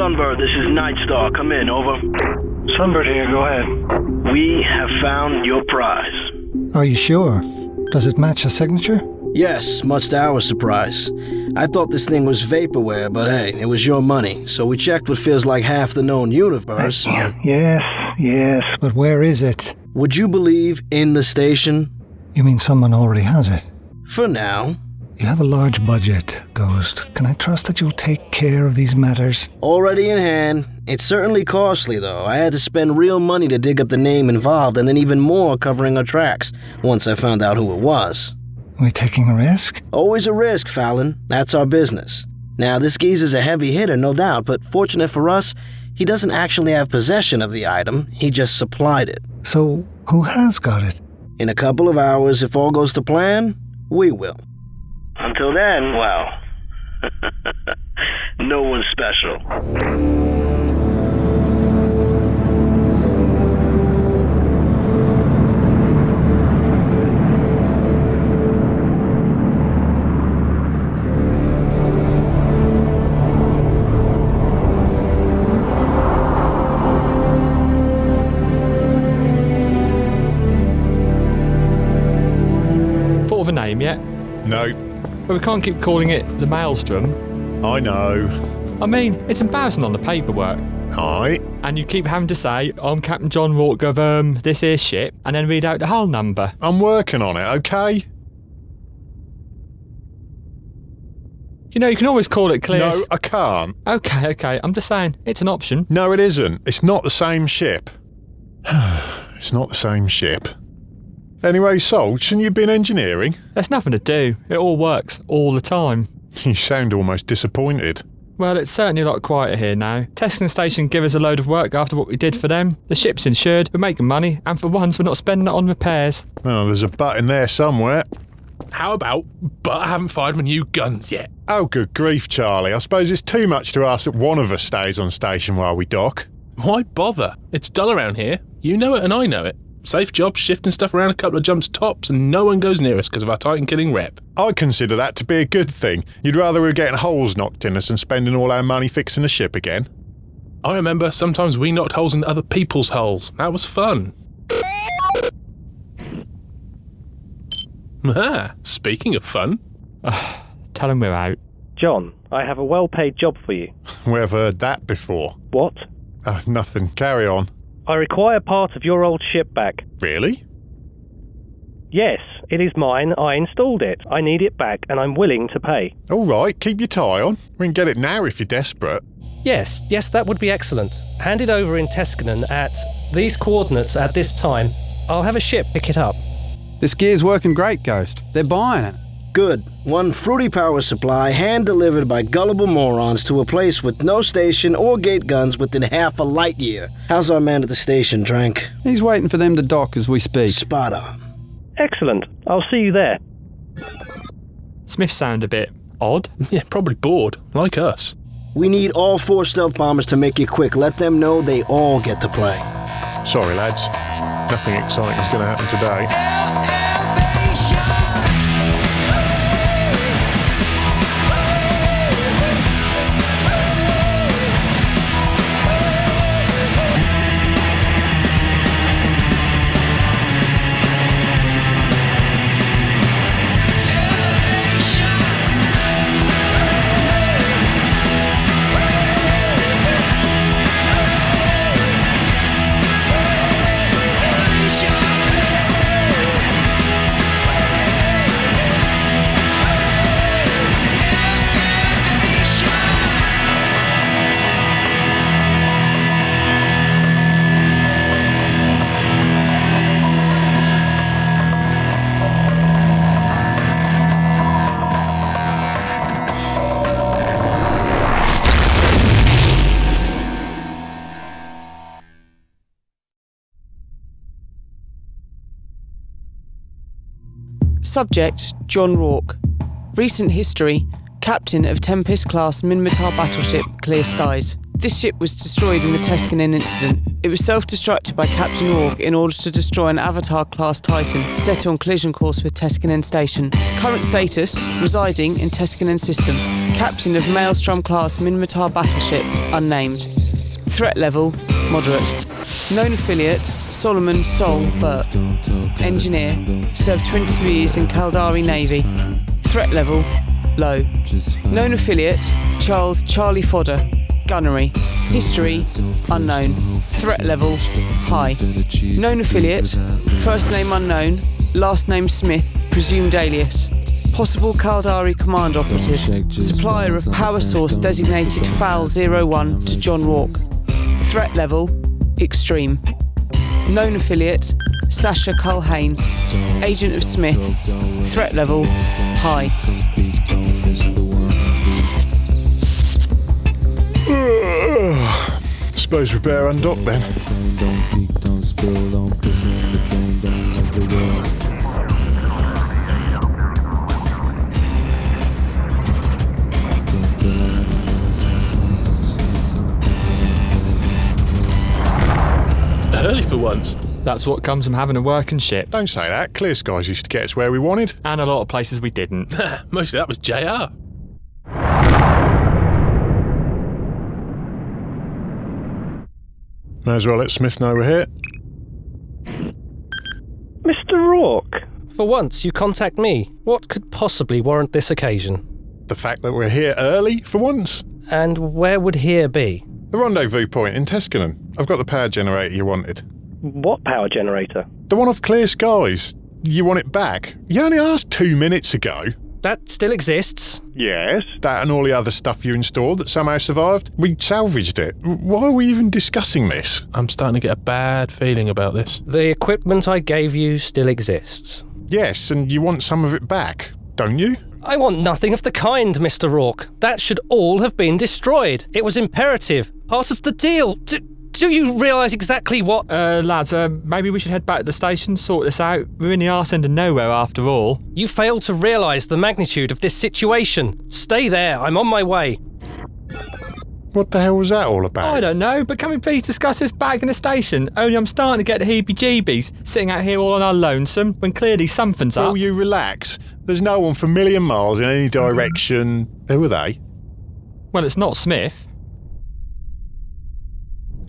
Sunbird, this is Nightstar. Come in, over. Sunbird here, go ahead. We have found your prize. Are you sure? Does it match a signature? Yes, much to our surprise. I thought this thing was vaporware, but hey, it was your money, so we checked what feels like half the known universe. Yes. But where is it? Would you believe in the station? You mean someone already has it? For now. You have a large budget, Ghost. Can I trust that you'll take care of these matters? Already in hand. It's certainly costly, though. I had to spend real money to dig up the name involved, and then even more covering our tracks, once I found out who it was. Are we taking a risk? Always a risk, Fallon. That's our business. Now, this geezer's a heavy hitter, no doubt, but fortunate for us, he doesn't actually have possession of the item. He just supplied it. So, who has got it? In a couple of hours, if all goes to plan, we will. Until then, well, no one's special. Thought of a name yet? No. But we can't keep calling it the Maelstrom. I know. I mean, it's embarrassing on the paperwork. Aye. And you keep having to say, I'm Captain John Rourke of, this here ship, and then read out the hull number. I'm working on it, okay? You know, you can always call it clear... No, I can't. Okay, I'm just saying, it's an option. No, it isn't. It's not the same ship. It's not the same ship. Anyway, Sol, shouldn't you have been engineering? There's nothing to do. It all works, all the time. You sound almost disappointed. Well, it's certainly a lot quieter here now. Testing station give us a load of work after what we did for them. The ship's insured, we're making money, and for once we're not spending it on repairs. Oh, there's a but in there somewhere. How about, but I haven't fired my new guns yet? Oh, good grief, Charlie. I suppose it's too much to ask that one of us stays on station while we dock. Why bother? It's dull around here. You know it and I know it. Safe job, shifting stuff around a couple of jumps tops, and no one goes near us because of our Titan-killing rep. I consider that to be a good thing. You'd rather we were getting holes knocked in us than spending all our money fixing the ship again. I remember sometimes we knocked holes in other people's holes. That was fun. Speaking of fun. Tell them we're out. John, I have a well-paid job for you. We've heard that before. What? Nothing. Carry on. I require part of your old ship back. Really? Yes, it is mine. I installed it. I need it back, and I'm willing to pay. All right, keep your tie on. We can get it now if you're desperate. Yes, that would be excellent. Hand it over in Teskanen at these coordinates at this time. I'll have a ship pick it up. This gear's working great, Ghost. They're buying it. Good. One fruity power supply hand-delivered by gullible morons to a place with no station or gate guns within half a light year. How's our man at the station, Trank? He's waiting for them to dock as we speak. Spot on. Excellent. I'll see you there. Smiths sound a bit odd. Yeah, probably bored, like us. We need all 4 stealth bombers to make it quick. Let them know they all get to play. Sorry, lads. Nothing exciting's going to happen today. Subject, John Rourke. Recent history, captain of Tempest-class Minmatar battleship Clear Skies. This ship was destroyed in the Teskanen incident. It was self-destructed by Captain Org in order to destroy an Avatar-class Titan set on collision course with Teskanen Station. Current status, residing in Teskanen System. Captain of Maelstrom-class Minmatar battleship, unnamed. Threat level, moderate. Known affiliate, Solomon Sol Burt. Engineer, served 23 years in Kaldari Navy. Threat level, low. Known affiliate, Charles Charlie Fodder. Gunnery. History, unknown. Threat level, high. Known affiliate, first name unknown, last name Smith, presumed alias. Possible Kaldari command operative. Supplier of power source designated FAL-01 to John Rourke. Threat level, extreme. Known affiliate, Sasha Culhane. Agent of Smith. Threat level, high. Suppose we better undock then. Early for once. That's what comes from having a working ship. Don't say that. Clear Skies used to get us where we wanted. And a lot of places we didn't. Mostly that was JR. May as well let Smith know we're here. Mr. Rourke. For once, you contact me. What could possibly warrant this occasion? The fact that we're here early, for once. And where would here be? The rendezvous point in Teskanen. I've got the power generator you wanted. What power generator? The one off Clear Skies. You want it back? You only asked 2 minutes ago. That still exists? Yes. That and all the other stuff you installed that somehow survived? We salvaged it. Why are we even discussing this? I'm starting to get a bad feeling about this. The equipment I gave you still exists. Yes, and you want some of it back, don't you? I want nothing of the kind, Mr. Rourke. That should all have been destroyed. It was imperative. Part of the deal. Do you realise exactly what... Lads, maybe we should head back to the station, sort this out. We're in the arse end of nowhere after all. You fail to realise the magnitude of this situation. Stay there, I'm on my way. What the hell was that all about? I don't know, but can we please discuss this back in the station? Only I'm starting to get the heebie-jeebies, sitting out here all on our lonesome, when clearly something's up. Will you relax? There's no one for a million miles in any direction. Who are they? Well, it's not Smith.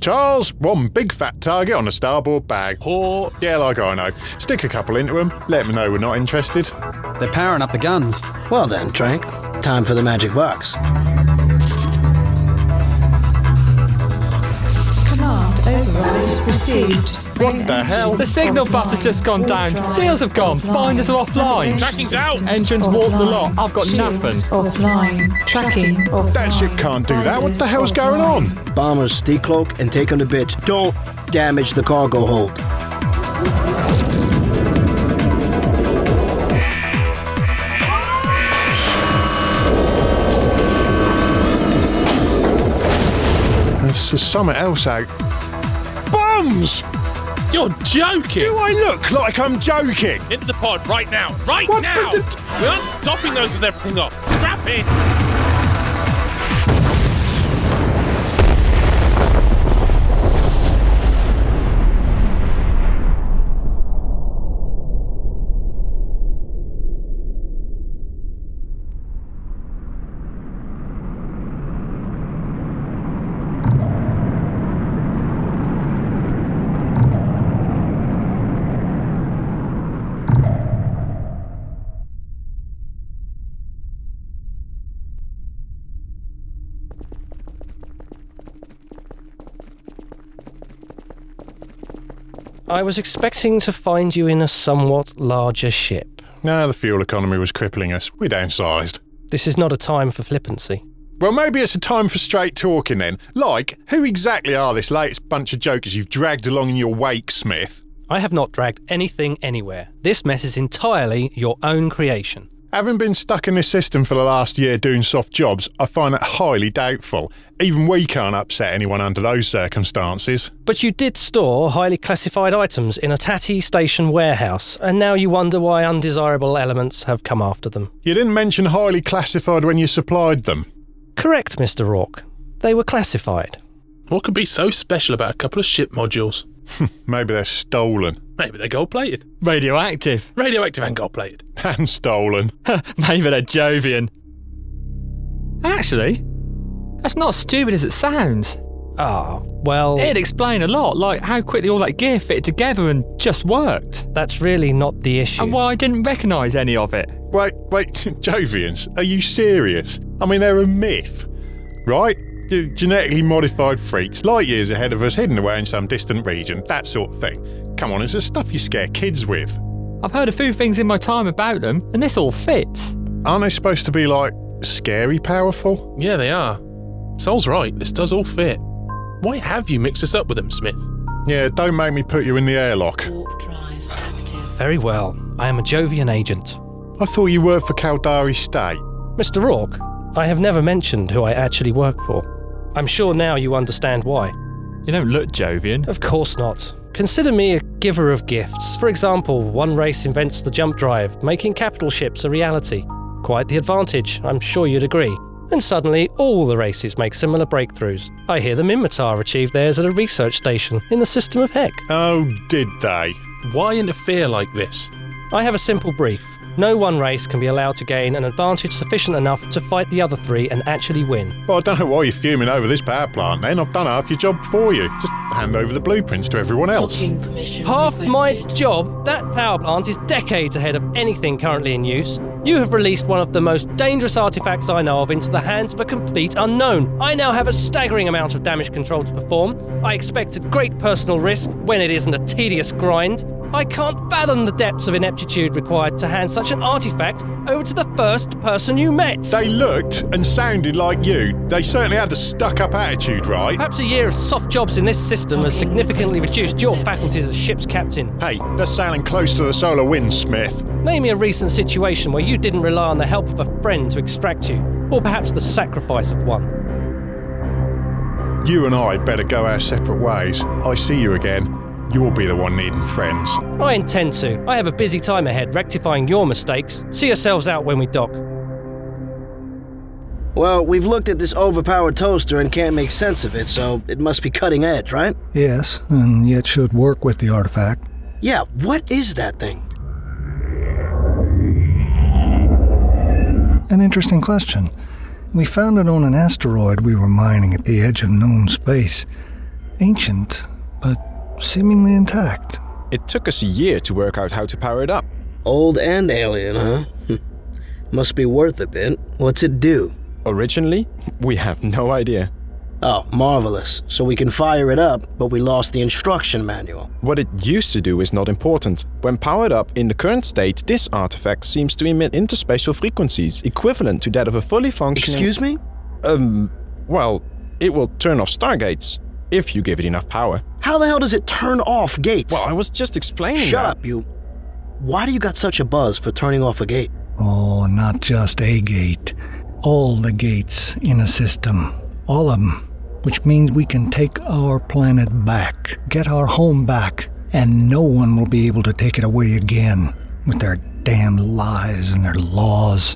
Charles, one big fat target on the starboard bag. Port. Yeah, like I know. Stick a couple into them, let them know we're not interested. They're powering up the guns. Well then, Trank, time for the magic box. Command override received. What the hell? The signal bus has just gone down. Seals have gone. Binders are offline. Tracking's out. Engines warped the lot. I've got nothing. Offline. Tracking offline. That ship can't do that. What the hell's going on? Bombers, decloak and take on the bitch. Don't damage the cargo hold. There's something else out. Bombs! You're joking! Do I look like I'm joking? Into the pod right now! Right What now! the- We aren't stopping those with everything off! Strap in! I was expecting to find you in a somewhat larger ship. No, the fuel economy was crippling us. We downsized. This is not a time for flippancy. Well, maybe it's a time for straight talking then. Like, who exactly are this latest bunch of jokers you've dragged along in your wake, Smith? I have not dragged anything anywhere. This mess is entirely your own creation. Having been stuck in this system for the last year doing soft jobs, I find that highly doubtful. Even we can't upset anyone under those circumstances. But you did store highly classified items in a tatty station warehouse, and now you wonder why undesirable elements have come after them. You didn't mention highly classified when you supplied them. Correct, Mr. Rourke. They were classified. What could be so special about a couple of ship modules? Maybe they're stolen. Maybe they're gold-plated. Radioactive. Radioactive and gold-plated. And stolen. Maybe they're Jovian. Actually, that's not as stupid as it sounds. Ah, well... It'd explain a lot, like how quickly all that gear fitted together and just worked. That's really not the issue. And why I didn't recognise any of it. Wait, Jovians, are you serious? I mean, they're a myth, right? Genetically modified freaks, light years ahead of us, hidden away in some distant region, that sort of thing. Come on, it's the stuff you scare kids with. I've heard a few things in my time about them, and this all fits. Aren't they supposed to be, like, scary powerful? Yeah, they are. Sol's right, this does all fit. Why have you mixed us up with them, Smith? Yeah, don't make me put you in the airlock. Very well. I am a Jovian agent. I thought you worked for Caldari State. Mr. Rourke, I have never mentioned who I actually work for. I'm sure now you understand why. You don't look Jovian. Of course not. Consider me a giver of gifts. For example, one race invents the jump drive, making capital ships a reality. Quite the advantage, I'm sure you'd agree. And suddenly, all the races make similar breakthroughs. I hear the Minmatar achieved theirs at a research station in the system of Heck. Oh, did they? Why interfere like this? I have a simple brief. No one race can be allowed to gain an advantage sufficient enough to fight the other three and actually win. Well, I don't know why you're fuming over this power plant then. I've done half your job for you. Just hand over the blueprints to everyone else. Half my job? That power plant is decades ahead of anything currently in use. You have released one of the most dangerous artifacts I know of into the hands of a complete unknown. I now have a staggering amount of damage control to perform. I expected great personal risk when it isn't a tedious grind. I can't fathom the depths of ineptitude required to hand such an artifact over to the first person you met. They looked and sounded like you. They certainly had a stuck-up attitude, right? Perhaps a year of soft jobs in this system has significantly reduced your faculties as ship's captain. Hey, they're sailing close to the solar winds, Smith. Name me a recent situation where you didn't rely on the help of a friend to extract you, or perhaps the sacrifice of one. You and I better go our separate ways. I see you again. You'll be the one needing friends. I intend to. I have a busy time ahead rectifying your mistakes. See yourselves out when we dock. Well, we've looked at this overpowered toaster and can't make sense of it, so it must be cutting edge, right? Yes, and yet should work with the artifact. Yeah, what is that thing? An interesting question. We found it on an asteroid we were mining at the edge of known space. Ancient, but seemingly intact. It took us a year to work out how to power it up. Old and alien, huh? Must be worth a bit. What's it do? Originally, we have no idea. Oh, marvelous. So we can fire it up, but we lost the instruction manual. What it used to do is not important. When powered up in the current state, this artifact seems to emit interspatial frequencies, equivalent to that of a fully functioning... Excuse me? Well, it will turn off stargates, if you give it enough power. How the hell does it turn off gates? Well, I was just explaining Shut that. up, you. Why do you got such a buzz for turning off a gate? Oh, not just a gate. All the gates in a system. All of them. Which means we can take our planet back, get our home back, and no one will be able to take it away again with their damn lies and their laws.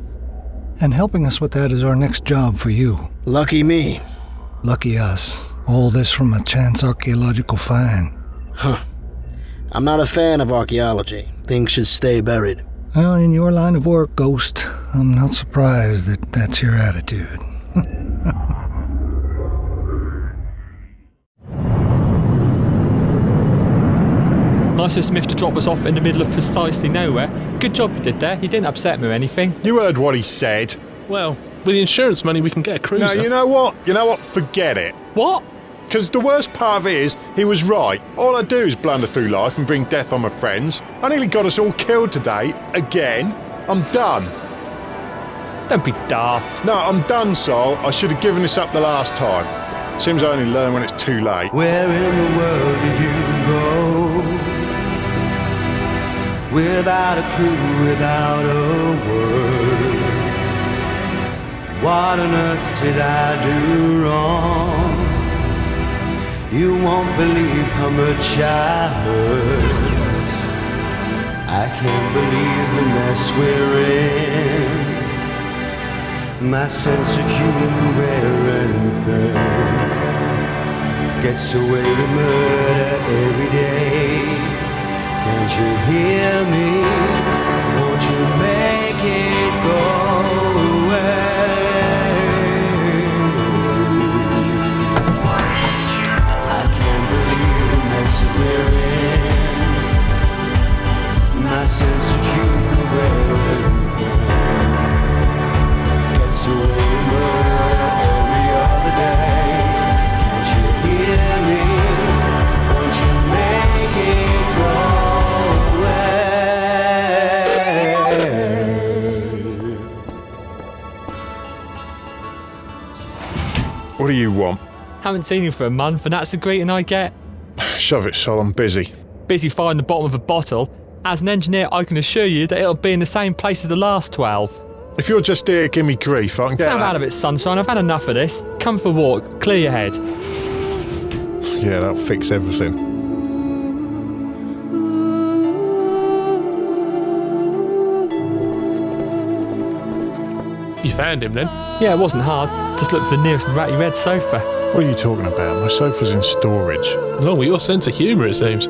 And helping us with that is our next job for you. Lucky me. Lucky us. All this from a chance archaeological find. Huh. I'm not a fan of archaeology. Things should stay buried. Well, in your line of work, Ghost, I'm not surprised that that's your attitude. Nice of Smith to drop us off in the middle of precisely nowhere. Good job you did there. You didn't upset me or anything. You heard what he said. Well, with the insurance money, we can get a cruiser. No, you know what? Forget it. What? Because the worst part of it is, he was right. All I do is blunder through life and bring death on my friends. I nearly got us all killed today, again. I'm done. Don't be daft. No, I'm done, Sol. I should have given this up the last time. Seems I only learn when it's too late. Where in the world did you go? Without a clue, without a word. What on earth did I do wrong? You won't believe how much I hurt. I can't believe the mess we're in. My sense of humor and gets away with murder every day. Can't you hear me? Won't you make it go away? I can't believe the mess we're in. My sense of humor gets away with murder every other day. Can't you hear me? Won't you make it go away? What do you want? Haven't seen you for a month, and that's the greeting I get. Shove it, Sol, I'm busy. Busy finding the bottom of a bottle. As an engineer, I can assure you that it'll be in the same place as the last 12. If you're just here to give me grief, I can get Snap that. out of it, sunshine. I've had enough of this. Come for a walk. Clear your head. Yeah, that'll fix everything. You found him then? Yeah, it wasn't hard. Just looked for the nearest ratty red sofa. What are you talking about? My sofa's in storage. Along with your sense of humour, it seems.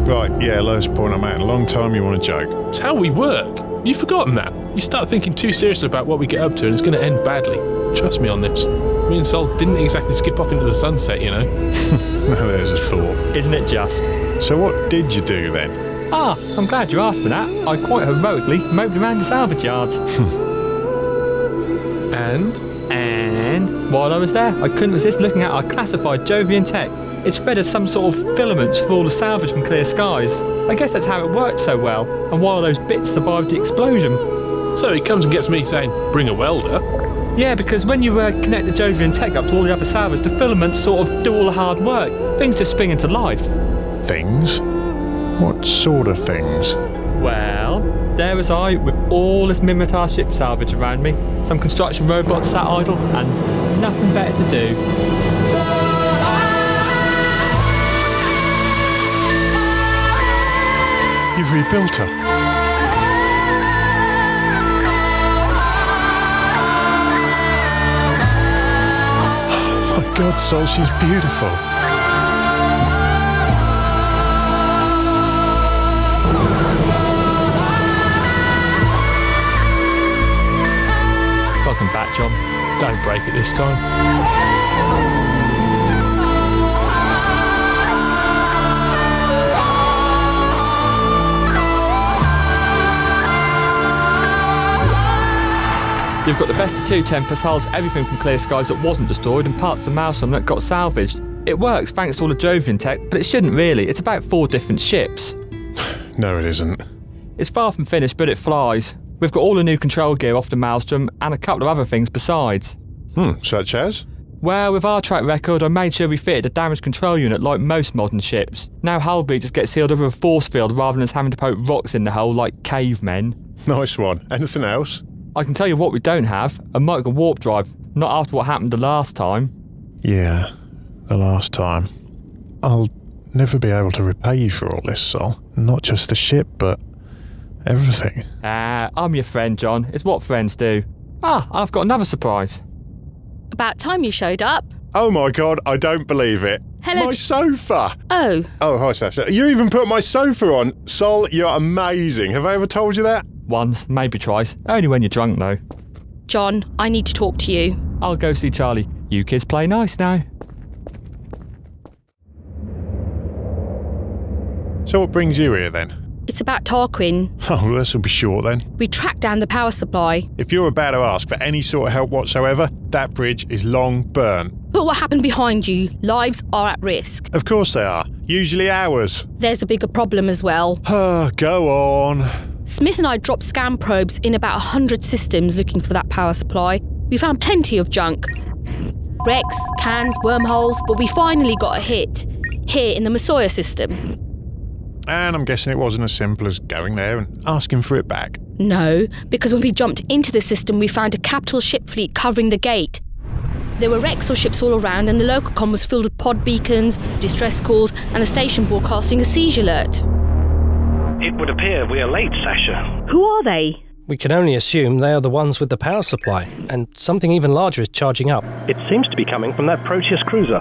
Right, yeah, lowest point I'm at in a long time. You want to joke? It's how we work. You've forgotten that. You start thinking too seriously about what we get up to and it's going to end badly. Trust me on this. Me and Sol didn't exactly skip off into the sunset, you know. Now there's a thought. Isn't it just? So what did you do then? Ah, I'm glad you asked me that. I quite heroically moped around the salvage yards. And while I was there, I couldn't resist looking at our classified Jovian tech. It's fed as some sort of filaments for all the salvage from clear skies. I guess that's how it worked so well, and why all those bits survived the explosion. so he comes and gets me saying, bring a welder. Yeah, because when you connect the Jovian tech up to all the other salvage, the filaments sort of do all the hard work. Things just spring into life. Things? What sort of things? Well, there was I with all this Mimitar ship salvage around me, some construction robots sat idle, and nothing better to do. You've rebuilt her. Oh my God, Sol, she's beautiful. Welcome back, John. Don't break it this time. You've got the best of two Tempest hulls, everything from clear skies that wasn't destroyed, and parts of Maelstrom that got salvaged. It works thanks to all the Jovian tech, but it shouldn't really. It's about 4 different ships. No, it isn't. It's far from finished, but it flies. We've got all the new control gear off the Maelstrom, and a couple of other things besides. Such as? Well, with our track record, I made sure we fitted a damage control unit like most modern ships. Now hull breaches get sealed over a force field rather than us having to poke rocks in the hull like cavemen. Nice one. Anything else? I can tell you what we don't have, a micro warp drive. Not after what happened the last time. Yeah, the last time. I'll never be able to repay you for all this, Sol. Not just the ship, but everything. I'm your friend, John. It's what friends do. I've got another surprise. About time you showed up. Oh my God, I don't believe it. Hello. My sofa! Oh. Oh, hi, Sasha. You even put my sofa on. Sol, you're amazing. Have I ever told you that? Once, maybe twice. Only when you're drunk, though. John, I need to talk to you. I'll go see Charlie. You kids play nice now. So what brings you here, then? It's about Tarquin. Oh, this'll be short, then. We tracked down the power supply. If you're about to ask for any sort of help whatsoever, that bridge is long burnt. But what happened behind you? Lives are at risk. Of course they are. Usually ours. There's a bigger problem as well. Go on. Smith and I dropped scan probes in about 100 systems looking for that power supply. We found plenty of junk. Wrecks, cans, wormholes, but we finally got a hit. Here in the Messiah system. And I'm guessing it wasn't as simple as going there and asking for it back. No, because when we jumped into the system, we found a capital ship fleet covering the gate. There were wrecks or ships all around, and the local comm was filled with pod beacons, distress calls, and a station broadcasting a siege alert. It would appear we are late, Sasha. Who are they? We can only assume they are the ones with the power supply, and something even larger is charging up. It seems to be coming from that Proteus cruiser.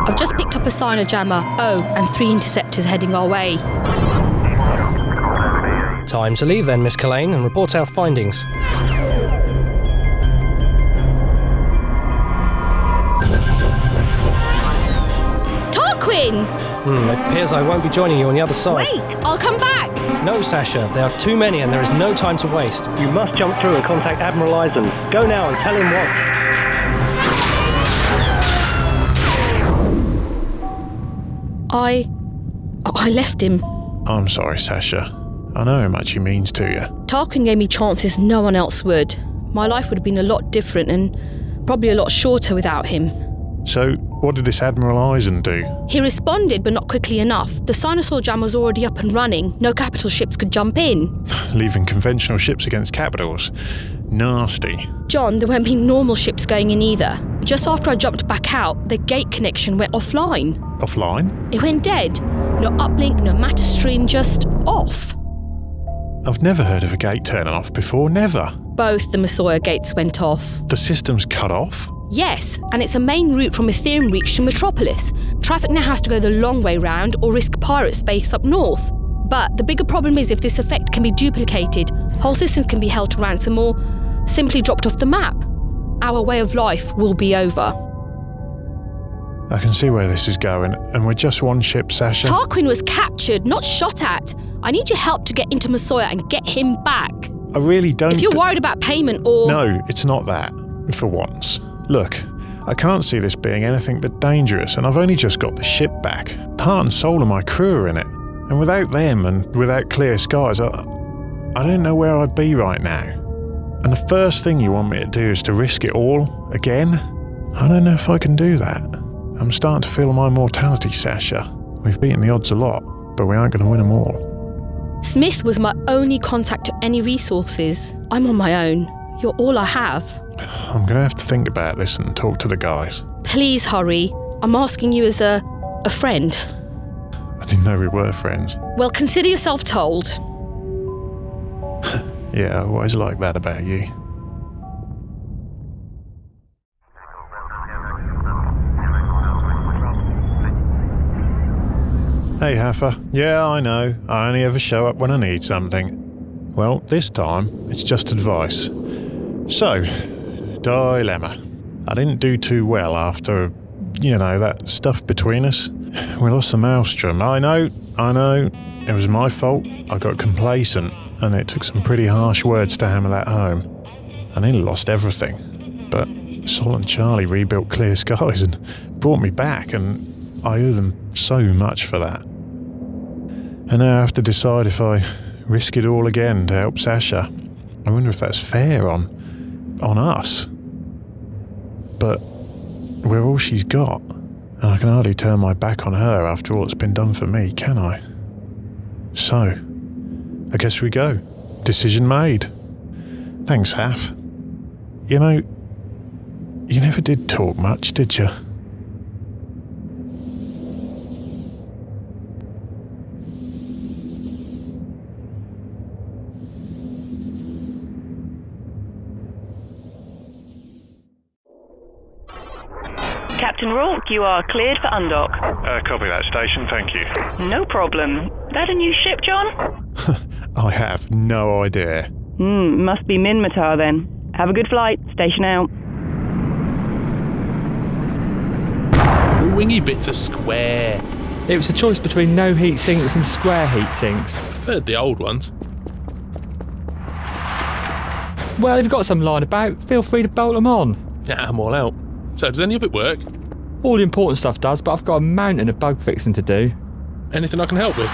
I've just picked up a Sinojammer, and 3 interceptors heading our way. Time to leave then, Miss Cullen, and report our findings. Tarquin! It appears I won't be joining you on the other side. Wait, I'll come back! No, Sasha, there are too many and there is no time to waste. You must jump through and contact Admiral Eisen. Go now and tell him what. I left him. I'm sorry, Sasha. I know how much he means to you. Tarquin gave me chances no one else would. My life would have been a lot different and probably a lot shorter without him. So, what did this Admiral Eisen do? He responded, but not quickly enough. The Sinosaur Jam was already up and running. No capital ships could jump in. Leaving conventional ships against capitals. Nasty. John, there weren't any normal ships going in either. Just after I jumped back out, the gate connection went offline. Offline? It went dead. No uplink, no matter stream, just off. I've never heard of a gate turning off before, never. Both the Messiah gates went off. The system's cut off? Yes, and it's a main route from Ethereum Reach to Metropolis. Traffic now has to go the long way round or risk pirate space up north. But the bigger problem is if this effect can be duplicated, whole systems can be held to ransom or simply dropped off the map. Our way of life will be over. I can see where this is going, and we're just one ship, Sasha. Tarquin was captured, not shot at. I need your help to get into Messiah and get him back. I really don't... If you're worried about payment or... No, it's not that, for once. Look, I can't see this being anything but dangerous, and I've only just got the ship back. The heart and soul of my crew are in it. And without them, and without clear skies, I don't know where I'd be right now. And the first thing you want me to do is to risk it all, again? I don't know if I can do that. I'm starting to feel my mortality, Sasha. We've beaten the odds a lot, but we aren't going to win them all. Smith was my only contact to any resources. I'm on my own. You're all I have. I'm going to have to think about this and talk to the guys. Please hurry. I'm asking you as a friend. I didn't know we were friends. Well, consider yourself told. Yeah, I always like that about you. Hey, Haffer. Yeah, I know. I only ever show up when I need something. Well, this time, it's just advice. So, dilemma. I didn't do too well after, that stuff between us. We lost the Maelstrom. I know. It was my fault. I got complacent, and it took some pretty harsh words to hammer that home. I nearly lost everything. But Sol and Charlie rebuilt Clear Skies and brought me back, and I owe them so much for that. And now I have to decide if I risk it all again to help Sasha. I wonder if that's fair on us. But we're all she's got, and I can hardly turn my back on her after all that's been done for me, can I? So, I guess we go. Decision made. Thanks, Haf. You never did talk much, did you? Captain Rourke, you are cleared for undock. Copy that, station, thank you. No problem. That a new ship, John? I have no idea. Must be Minmatar then. Have a good flight. Station out. The wingy bits are square. It was a choice between no heat sinks and square heat sinks. Preferred the old ones. Well, if you've got some lying about, feel free to bolt them on. Yeah, I'm all out. So does any of it work? All the important stuff does, but I've got a mountain of bug fixing to do. Anything I can help with?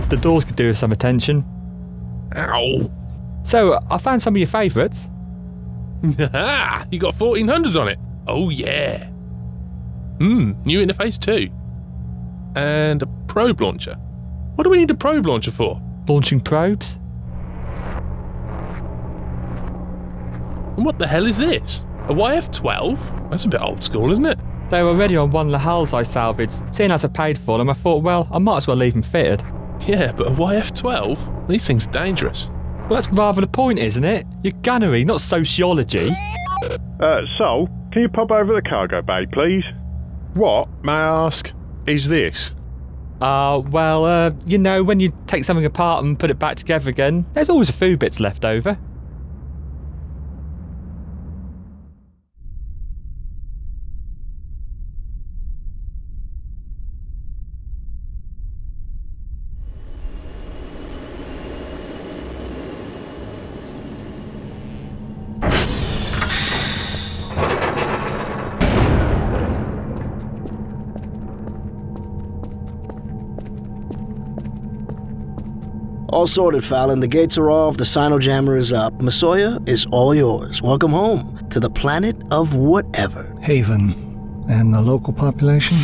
The doors could do with some attention. Ow! So, I found some of your favourites. You got 1400s on it. Oh yeah. New interface too. And a probe launcher. What do we need a probe launcher for? Launching probes? And what the hell is this? A YF-12? That's a bit old school, isn't it? They were already on one of the hulls I salvaged. Seeing as I paid for them, I thought, well, I might as well leave them fitted. Yeah, but a YF-12? These things are dangerous. Well, that's rather the point, isn't it? You're gunnery, not sociology. Sol, can you pop over the cargo bay, please? What, may I ask, is this? You know, when you take something apart and put it back together again, there's always a few bits left over. All sorted, Fallon. The gates are off, the Sinojammer is up. Masoya is all yours. Welcome home to the planet of whatever. Haven. And the local population?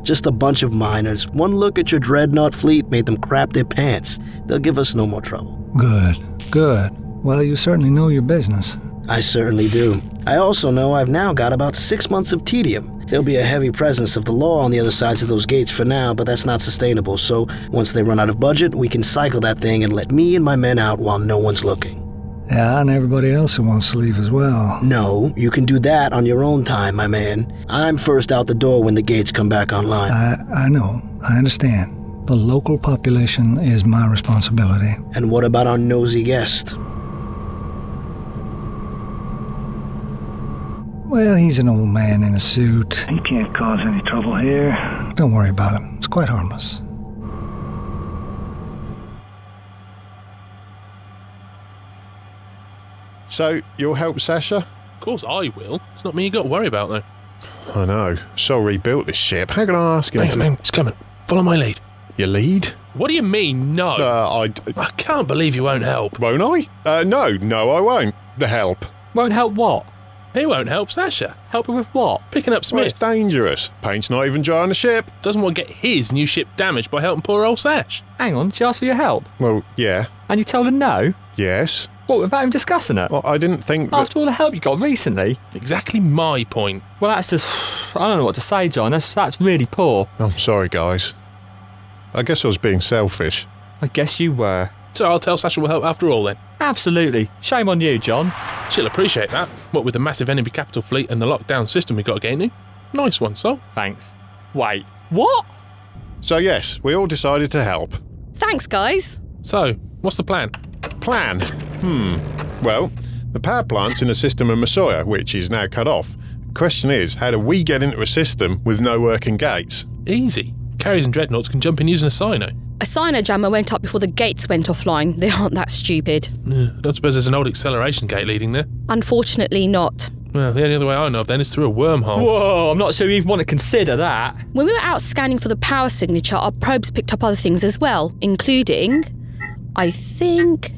Just a bunch of miners. One look at your dreadnought fleet made them crap their pants. They'll give us no more trouble. Good. Well, you certainly know your business. I certainly do. I also know I've now got about 6 months of tedium. There'll be a heavy presence of the law on the other sides of those gates for now, but that's not sustainable, so once they run out of budget, we can cycle that thing and let me and my men out while no one's looking. Yeah, and everybody else who wants to leave as well. No, you can do that on your own time, my man. I'm first out the door when the gates come back online. I know. I understand. The local population is my responsibility. And what about our nosy guest? Well, he's an old man in a suit. He can't cause any trouble here. Don't worry about him. It's quite harmless. So, you'll help Sasha? Of course I will. It's not me you got to worry about, though. I know. Sol rebuilt this ship. How can I ask him? Hang on, it's coming. Follow my lead. Your lead? What do you mean, no? I can't believe you won't help. Won't I? No, I won't. The help. Won't help what? He won't help Sasha. Help her with what? Picking up Smith. Well, it's dangerous. Paint's not even dry on the ship. Doesn't want to get his new ship damaged by helping poor old Sash. Hang on, she asked for your help? Well, yeah. And you told her no? Yes. What, without even discussing it? Well, I didn't think that... After all the help you got recently? Exactly my point. Well, that's just... I don't know what to say, John. That's really poor. I'm sorry, guys. I guess I was being selfish. I guess you were. So I'll tell Sasha we'll help after all, then? Absolutely. Shame on you, John. She'll appreciate that. What with the massive enemy capital fleet and the lockdown system we got to get into. Nice one, Sol. Thanks. Wait, what? So yes, we all decided to help. Thanks, guys. So, what's the plan? Plan? Well, the power plant's in the system of Masoya, which is now cut off. Question is, how do we get into a system with no working gates? Easy. Carriers and dreadnoughts can jump in using a Sino. A Sinojammer went up before the gates went offline. They aren't that stupid. I don't suppose there's an old acceleration gate leading there? Unfortunately not. Well, the only other way I know of then is through a wormhole. Whoa, I'm not sure you even want to consider that. When we were out scanning for the power signature, our probes picked up other things as well, including, I think...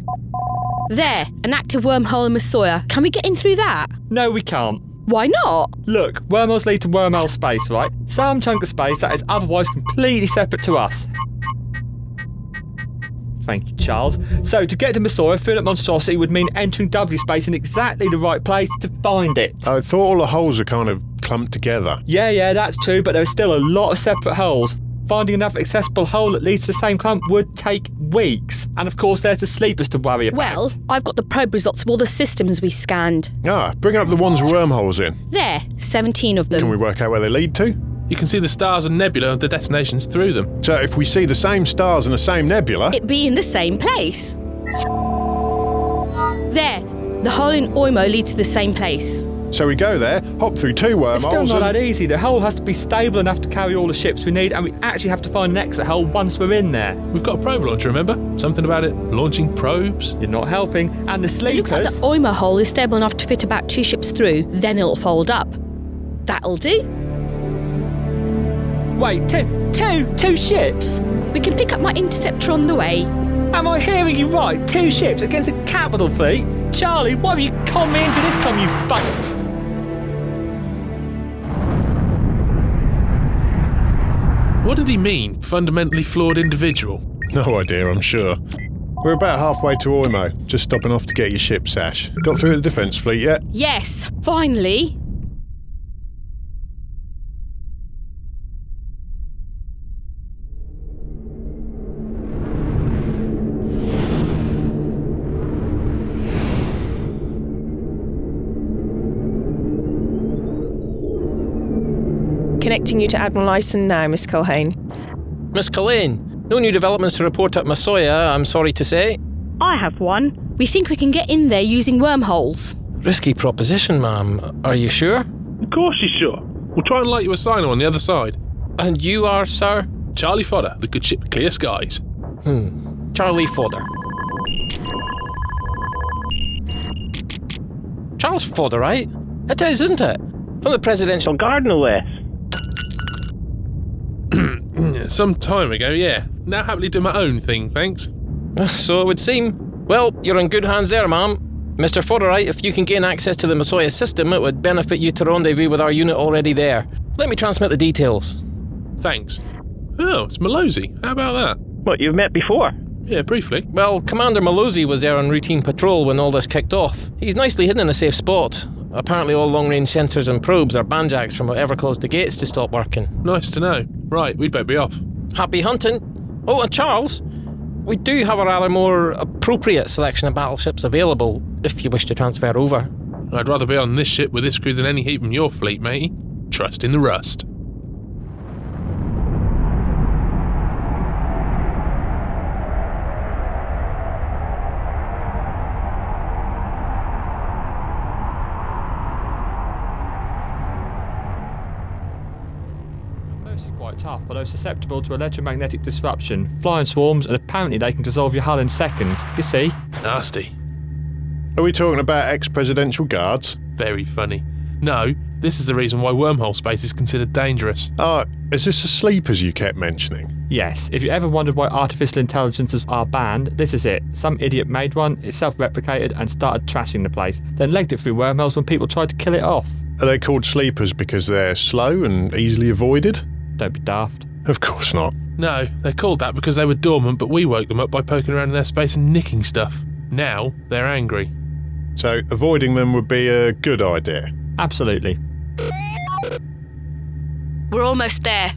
There, an active wormhole in Masoya. Can we get in through that? No, we can't. Why not? Look, wormholes lead to wormhole space, right? Some chunk of space that is otherwise completely separate to us. Thank you, Charles. So, to get to Masoya, through that monstrosity would mean entering W space in exactly the right place to find it. I thought all the holes are kind of clumped together. Yeah, that's true, but there are still a lot of separate holes. Finding another accessible hole that leads to the same clump would take weeks. And of course, there's the sleepers to worry about. Well, I've got the probe results of all the systems we scanned. Bring up the ones with wormholes in. There, 17 of them. Can we work out where they lead to? You can see the stars and nebula of the destinations through them. So if we see the same stars in the same nebula... It'd be in the same place. There, the hole in Oimo leads to the same place. So we go there, hop through 2 wormholes... It's still not that easy. The hole has to be stable enough to carry all the ships we need, and we actually have to find an exit hole once we're in there. We've got a probe launcher, remember? Something about it launching probes. You're not helping. And the sleepers... It looks like the Oimo hole is stable enough to fit about 2 ships through, then it'll fold up. That'll do. Wait, two ships? We can pick up my interceptor on the way. Am I hearing you right? 2 ships against a capital fleet? Charlie, what have you conned me into this time, you fuck... What did he mean, fundamentally flawed individual? No idea, I'm sure. We're about halfway to Oimo, just stopping off to get your ship, Sash. Got through the defence fleet yet? Yes, finally. Connecting you to Admiral Lyson now, Miss Culhane. Miss Culhane, no new developments to report at Masoya, I'm sorry to say. I have one. We think we can get in there using wormholes. Risky proposition, ma'am. Are you sure? Of course you're sure. We'll try and light you a sign on the other side. And you are, sir? Charlie Fodder, the good ship Clear Skies. Charlie Fodder. Charles Fodder, right? It is, isn't it? From the Presidential Guard, no less. Some time ago, yeah. Now happily do my own thing, thanks. So it would seem. Well, you're in good hands there, ma'am. Mr. Fodderite, if you can gain access to the Masoya system, it would benefit you to rendezvous with our unit already there. Let me transmit the details. Thanks. Oh, it's Malozzi. How about that? What, you've met before? Yeah, briefly. Well, Commander Malozzi was there on routine patrol when all this kicked off. He's nicely hidden in a safe spot. Apparently all long-range sensors and probes are banjacks from whatever caused the gates to stop working. Nice to know. Right, we'd better be off. Happy hunting. Oh, and Charles, we do have a rather more appropriate selection of battleships available if you wish to transfer over. I'd rather be on this ship with this crew than any heap in your fleet, matey. Trust in the rust. Quite tough, although susceptible to electromagnetic disruption, flying swarms, and apparently they can dissolve your hull in seconds. You see? Nasty. Are we talking about ex-presidential guards? Very funny. No, this is the reason why wormhole space is considered dangerous. Oh, is this the sleepers you kept mentioning? Yes, if you ever wondered why artificial intelligences are banned, this is it. Some idiot made one, it self-replicated and started trashing the place, then legged it through wormholes when people tried to kill it off. Are they called sleepers because they're slow and easily avoided? Don't be daft. Of course not. No, they're called that because they were dormant, but we woke them up by poking around in their space and nicking stuff. Now, they're angry. So, avoiding them would be a good idea? Absolutely. We're almost there.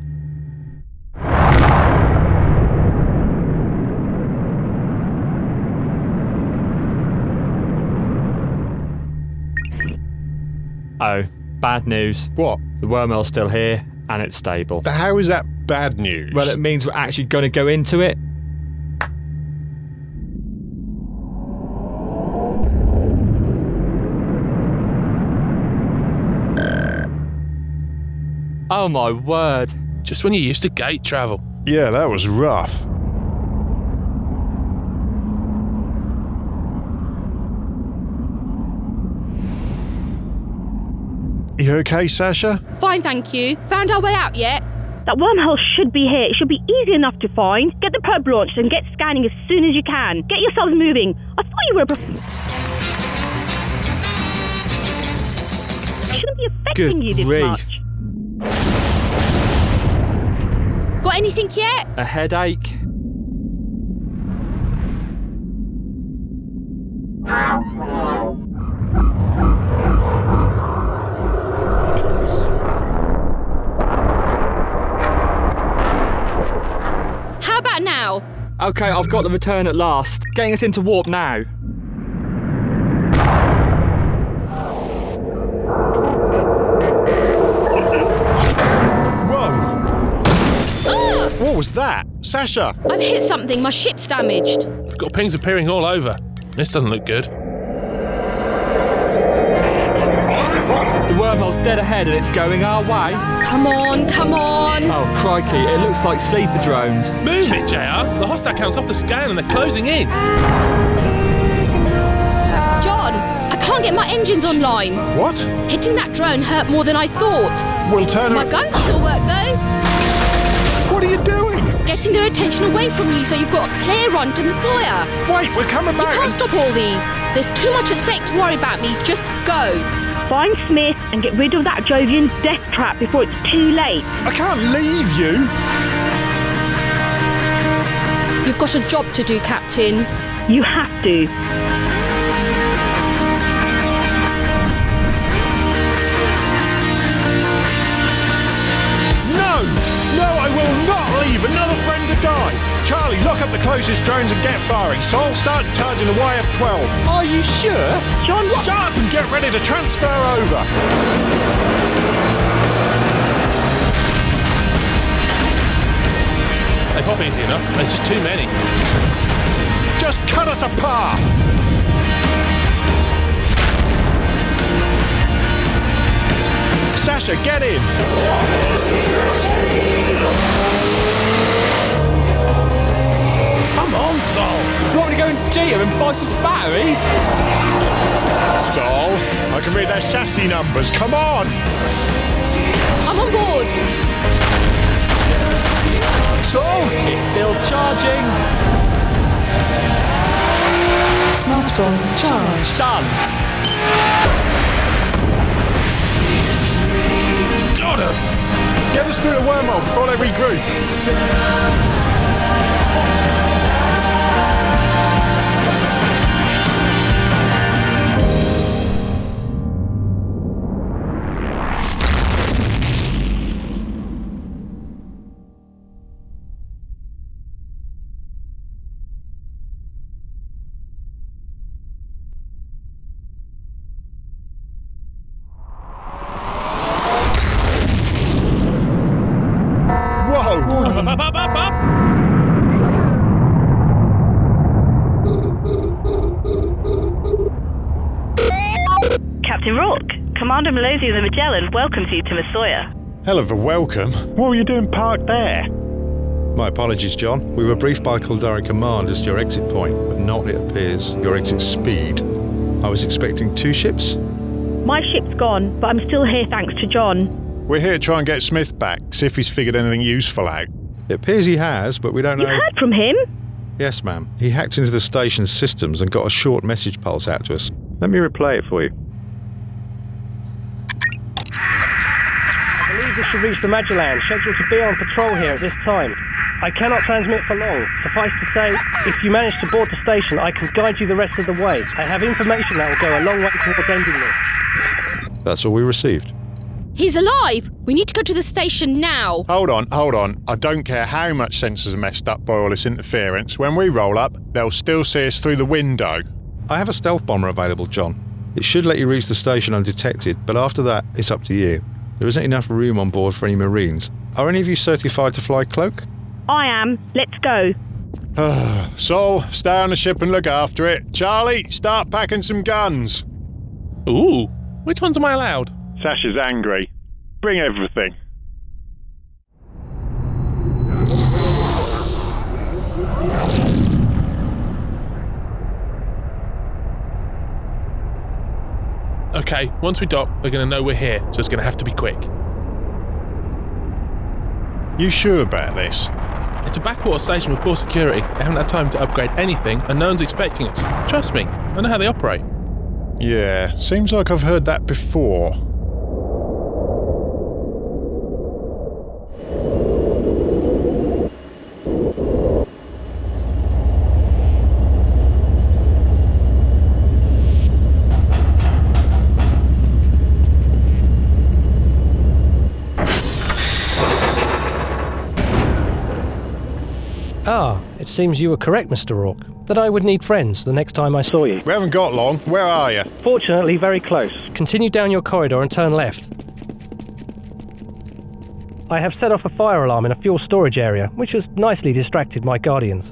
Oh, bad news. What? The wormhole's still here, and it's stable. How is that bad news? Well, it means we're actually going to go into it. Oh my word. Just when you're used to gate travel. Yeah, that was rough. You okay, Sasha? Fine, thank you. Found our way out yet? That wormhole should be here. It should be easy enough to find. Get the probe launched and get scanning as soon as you can. Get yourselves moving. I thought you were a It shouldn't be affecting you this much. Got anything yet? A headache. How about now? Okay, I've got the return at last. Getting us into warp now. What was that? Sasha! I've hit something. My ship's damaged. I've got pings appearing all over. This doesn't look good. The wormhole's dead ahead and it's going our way. Come on, come on. Oh, crikey, it looks like sleeper drones. Move it, JR. The hostile count's off the scan and they're closing in. John, I can't get my engines online. What? Hitting that drone hurt more than I thought. We'll turn My guns still work though. What are you doing? Getting their attention away from you so you've got a clear run to Masoya. Wait, we're coming back. You can't stop all these. There's too much at stake to worry about me. Just go. Find Smith and get rid of that Jovian death trap before it's too late. I can't leave you. You've got a job to do, Captain. You have to. No, I will not leave another friend to die. Charlie, lock up the closest drones and get firing. Sol, start charging the YF-12. Are you sure? John, what? Shut up and get ready to transfer over. They pop easy enough. There's just too many. Just cut us apart! Sasha, get in! Come on, Sol! Do you want me to go and cheer and buy some batteries? Sol, I can read their chassis numbers, come on! I'm on board. Sol, it's still charging. Smartphone charged. Done. Got him! Get us through the wormhole before they regroup. Captain Rourke, Commander Malozzi of the Magellan welcomes you to Massoya. Hell of a welcome. What were you doing parked there? My apologies, John. We were briefed by Caldari Command as to your exit point, but not, it appears, your exit speed. I was expecting 2 ships. My ship's gone, but I'm still here thanks to John. We're here to try and get Smith back, see if he's figured anything useful out. It appears he has, but we don't know... You heard from him? Yes, ma'am. He hacked into the station's systems and got a short message pulse out to us. Let me replay it for you. I believe this should reach the Magellan, scheduled to be on patrol here at this time. I cannot transmit for long. Suffice to say, if you manage to board the station, I can guide you the rest of the way. I have information that will go a long way towards ending this. That's all we received. He's alive! We need to go to the station now! Hold on. I don't care how much sensors are messed up by all this interference. When we roll up, they'll still see us through the window. I have a stealth bomber available, John. It should let you reach the station undetected, but after that, it's up to you. There isn't enough room on board for any Marines. Are any of you certified to fly cloak? I am. Let's go. Sol, stay on the ship and look after it. Charlie, start packing some guns. Ooh, which ones am I allowed? Sasha's angry. Bring everything. Okay, once we dock, they're going to know we're here, so it's going to have to be quick. You sure about this? It's a backwater station with poor security. They haven't had time to upgrade anything, and no one's expecting us. Trust me, I know how they operate. Yeah, seems like I've heard that before. Ah, it seems you were correct, Mr. Rourke, that I would need friends the next time I saw you. We haven't got long. Where are you? Fortunately, very close. Continue down your corridor and turn left. I have set off a fire alarm in a fuel storage area, which has nicely distracted my guardians.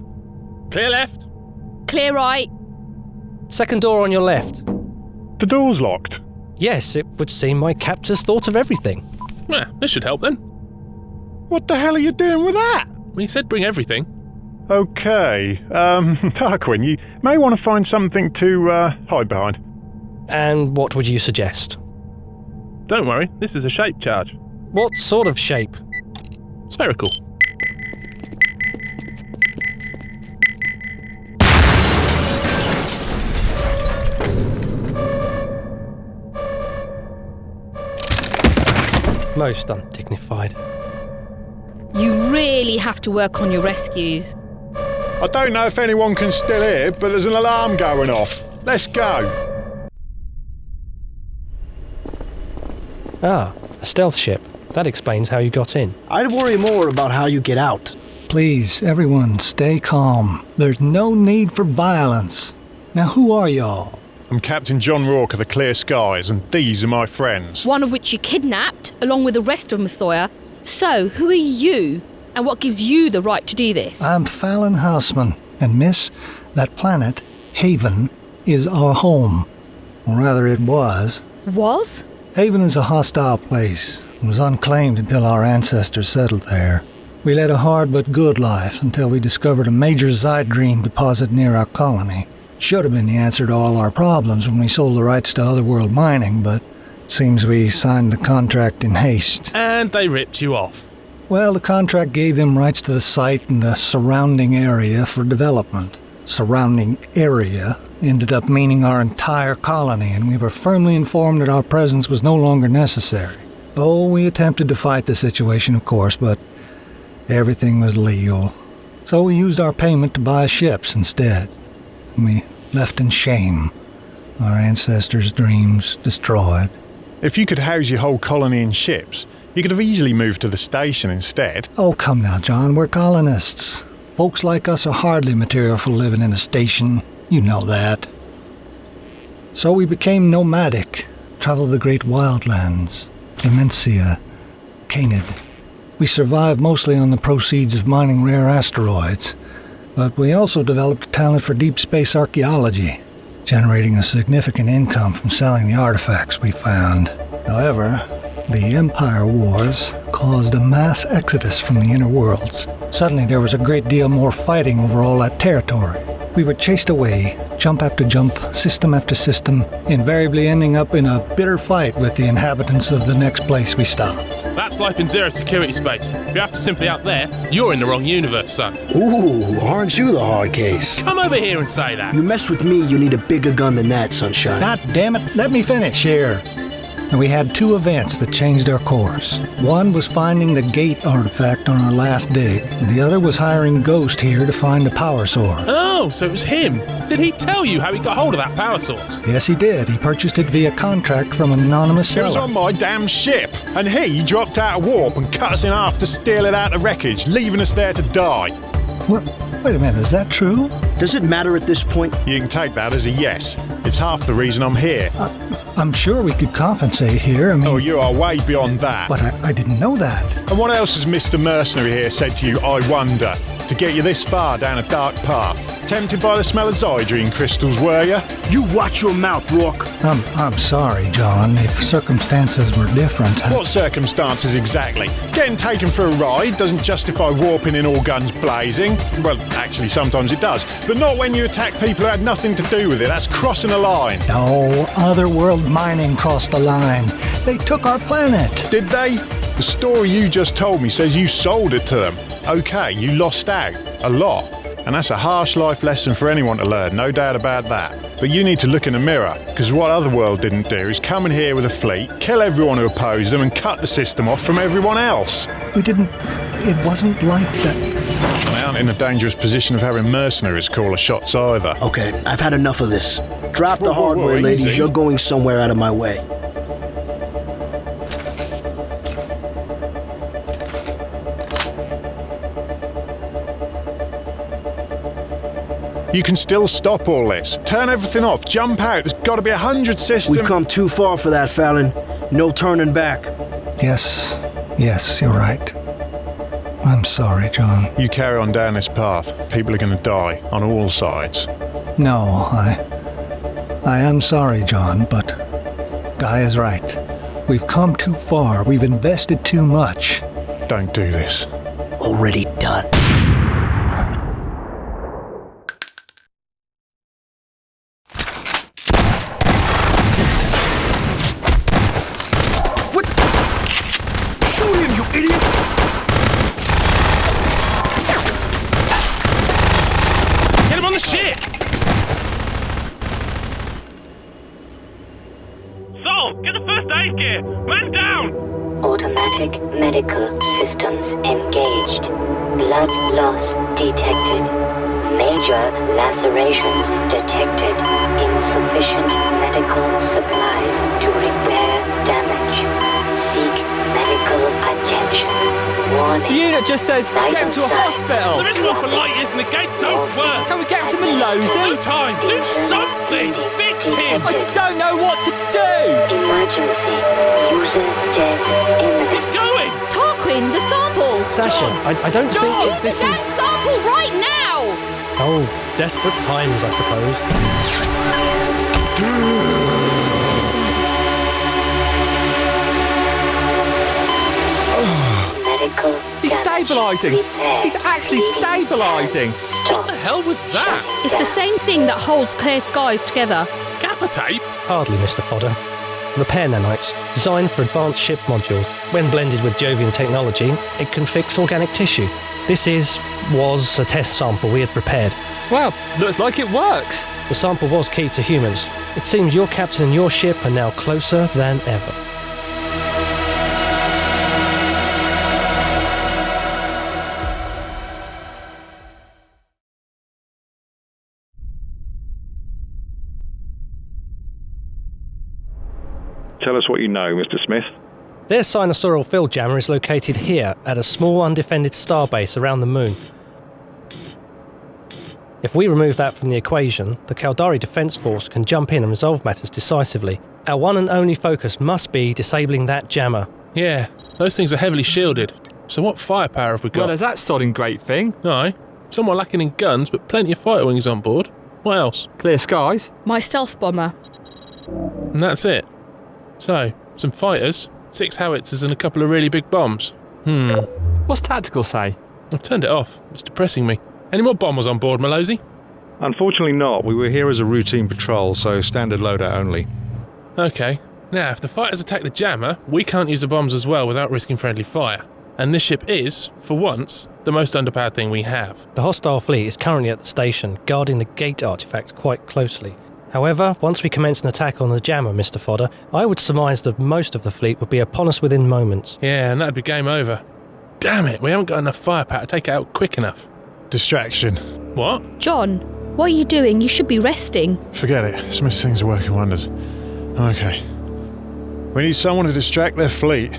Clear left. Clear right. Second door on your left. The door's locked. Yes, it would seem my captors thought of everything. This should help then. What the hell are you doing with that? We said bring everything. Okay, Tarquin, you may want to find something to hide behind. And what would you suggest? Don't worry, this is a shape charge. What sort of shape? Spherical. Most undignified. You really have to work on your rescues. I don't know if anyone can still hear, but there's an alarm going off. Let's go. Ah, a stealth ship. That explains how you got in. I'd worry more about how you get out. Please, everyone, stay calm. There's no need for violence. Now, who are y'all? I'm Captain John Rourke of the Clear Skies, and these are my friends. One of which you kidnapped, along with the rest of Massoya. So, who are you? And what gives you the right to do this? I'm Fallon Houseman, and miss, that planet, Haven, is our home. Or rather, it was. Was? Haven is a hostile place. It was unclaimed until our ancestors settled there. We led a hard but good life until we discovered a major Zydrene deposit near our colony. Should have been the answer to all our problems when we sold the rights to Otherworld Mining, but it seems we signed the contract in haste. And they ripped you off. Well, the contract gave them rights to the site and the surrounding area for development. Surrounding area ended up meaning our entire colony, and we were firmly informed that our presence was no longer necessary. Oh, we attempted to fight the situation, of course, but everything was legal. So we used our payment to buy ships instead. And we left in shame. Our ancestors' dreams destroyed. If you could house your whole colony in ships, you could have easily moved to the station instead. Oh, come now, John. We're colonists. Folks like us are hardly material for living in a station. You know that. So we became nomadic, traveled the great wildlands, Immensia, Canid. We survived mostly on the proceeds of mining rare asteroids, but we also developed a talent for deep space archaeology, generating a significant income from selling the artifacts we found. However, the Empire Wars caused a mass exodus from the inner worlds. Suddenly there was a great deal more fighting over all that territory. We were chased away, jump after jump, system after system, invariably ending up in a bitter fight with the inhabitants of the next place we stopped. That's life in zero security space. If you're after simply out there, you're in the wrong universe, son. Ooh, aren't you the hard case? Come over here and say that. You mess with me, you need a bigger gun than that, Sunshine. God damn it, let me finish here. And we had two events that changed our course. One was finding the gate artifact on our last dig, and the other was hiring Ghost here to find a power source. Oh, so it was him. Did he tell you how he got hold of that power source? Yes, he did. He purchased it via contract from an anonymous seller. It was on my damn ship, and he dropped out a warp and cut us in half to steal it out of wreckage, leaving us there to die. What? Wait a minute, is that true? Does it matter at this point? You can take that as a yes. It's half the reason I'm here. I'm sure we could compensate here. I mean... Oh, you are way beyond that. But I didn't know that. And what else has Mr. Mercenary here said to you, I wonder, to get you this far down a dark path? Tempted by the smell of Zydrene crystals, were you? You watch your mouth, Rourke. I'm sorry, John. If circumstances were different... What circumstances exactly? Getting taken for a ride doesn't justify warping in all guns blazing. Well, actually, sometimes it does. But not when you attack people who had nothing to do with it. That's crossing a line. No, Otherworld Mining crossed the line. They took our planet. Did they? The story you just told me says you sold it to them. Okay, you lost out. A lot. And that's a harsh life lesson for anyone to learn, no doubt about that. But you need to look in the mirror, because what Otherworld didn't do is come in here with a fleet, kill everyone who opposed them, and cut the system off from everyone else. We didn't... It wasn't like that. They aren't in a dangerous position of having mercenaries call the shots either. Okay, I've had enough of this. Drop the hardware, ladies. Easy. You're going somewhere out of my way. You can still stop all this. Turn everything off. Jump out. There's got to be 100 systems. We've come too far for that, Fallon. No turning back. Yes, you're right. I'm sorry, John. You carry on down this path. People are going to die on all sides. No, I am sorry, John, but Guy is right. We've come too far. We've invested too much. Don't do this. Already done. Automatic medical systems engaged. Blood loss detected. Major lacerations detected. Insufficient medical supplies to repair damage. Seek medical attention. Warning. The unit just says, get him to a hospital. There is one for light years and the gates don't work. Can we get him to Malosey? No time. Do something. Fix him. I don't know what to do. Emergency. User dead imminent. He's going. Tarquin, the sample. Sasha, I don't think that this Use the is... damn sample right now! Oh, desperate times, I suppose. He's stabilising! He's actually stabilising! What the hell was that? It's the same thing that holds clear skies together. Gaffer tape? Hardly, Mr. Fodder. Repair nanites, designed for advanced ship modules. When blended with Jovian technology, it can fix organic tissue. This was a test sample we had prepared. Well, looks like it works. The sample was key to humans. It seems your captain and your ship are now closer than ever. Tell us what you know, Mr. Smith. Their sinusoidal field jammer is located here at a small undefended starbase around the moon. If we remove that from the equation, the Caldari Defence Force can jump in and resolve matters decisively. Our one and only focus must be disabling that jammer. Yeah, those things are heavily shielded. So what firepower have we got? Well, there's that sodding great thing. Aye, somewhat lacking in guns, but plenty of fighter wings on board. What else? Clear skies. My stealth bomber. And that's it. So, some fighters, 6 howitzers and a couple of really big bombs. What's tactical say? I've turned it off. It's depressing me. Any more bombers on board, Malosey? Unfortunately not. We were here as a routine patrol, so standard loadout only. Okay. Now, if the fighters attack the jammer, we can't use the bombs as well without risking friendly fire. And this ship is, for once, the most underpowered thing we have. The hostile fleet is currently at the station, guarding the gate artifacts quite closely. However, once we commence an attack on the jammer, Mr. Fodder, I would surmise that most of the fleet would be upon us within moments. Yeah, and that'd be game over. Damn it, we haven't got enough firepower to take it out quick enough. Distraction. What? John, what are you doing? You should be resting. Forget it. Smith's things are working wonders. Okay. We need someone to distract their fleet,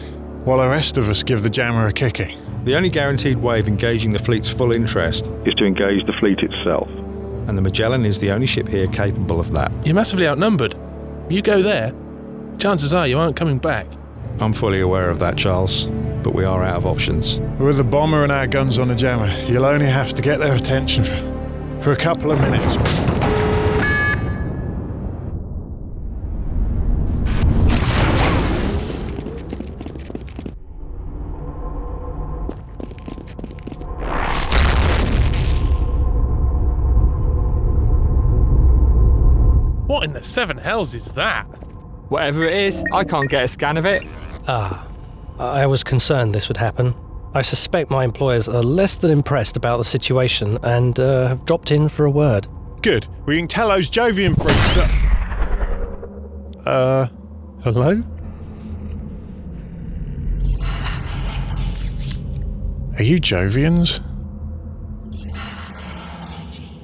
while the rest of us give the jammer a kicking. The only guaranteed way of engaging the fleet's full interest is to engage the fleet itself. And the Magellan is the only ship here capable of that. You're massively outnumbered. You go there, chances are you aren't coming back. I'm fully aware of that, Charles, but we are out of options. With the bomber and our guns on the jammer, you'll only have to get their attention for a couple of minutes. What in the seven hells is that? Whatever it is, I can't get a scan of it. I was concerned this would happen. I suspect my employers are less than impressed about the situation and have dropped in for a word. Good. We can tell those Jovian freaks that... hello? Are you Jovians?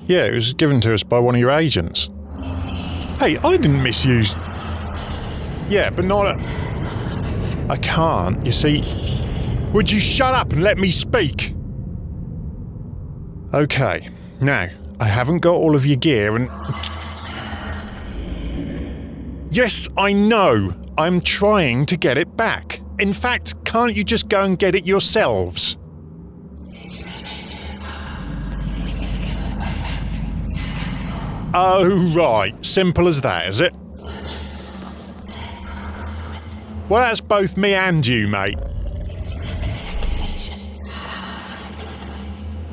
Yeah, it was given to us by one of your agents. Hey, I didn't misuse... Yeah, but not I can't, you see... Would you shut up and let me speak? Okay, now, I haven't got all of your gear and... Yes, I know. I'm trying to get it back. In fact, can't you just go and get it yourselves? Oh, right. Simple as that, is it? Well, that's both me and you, mate.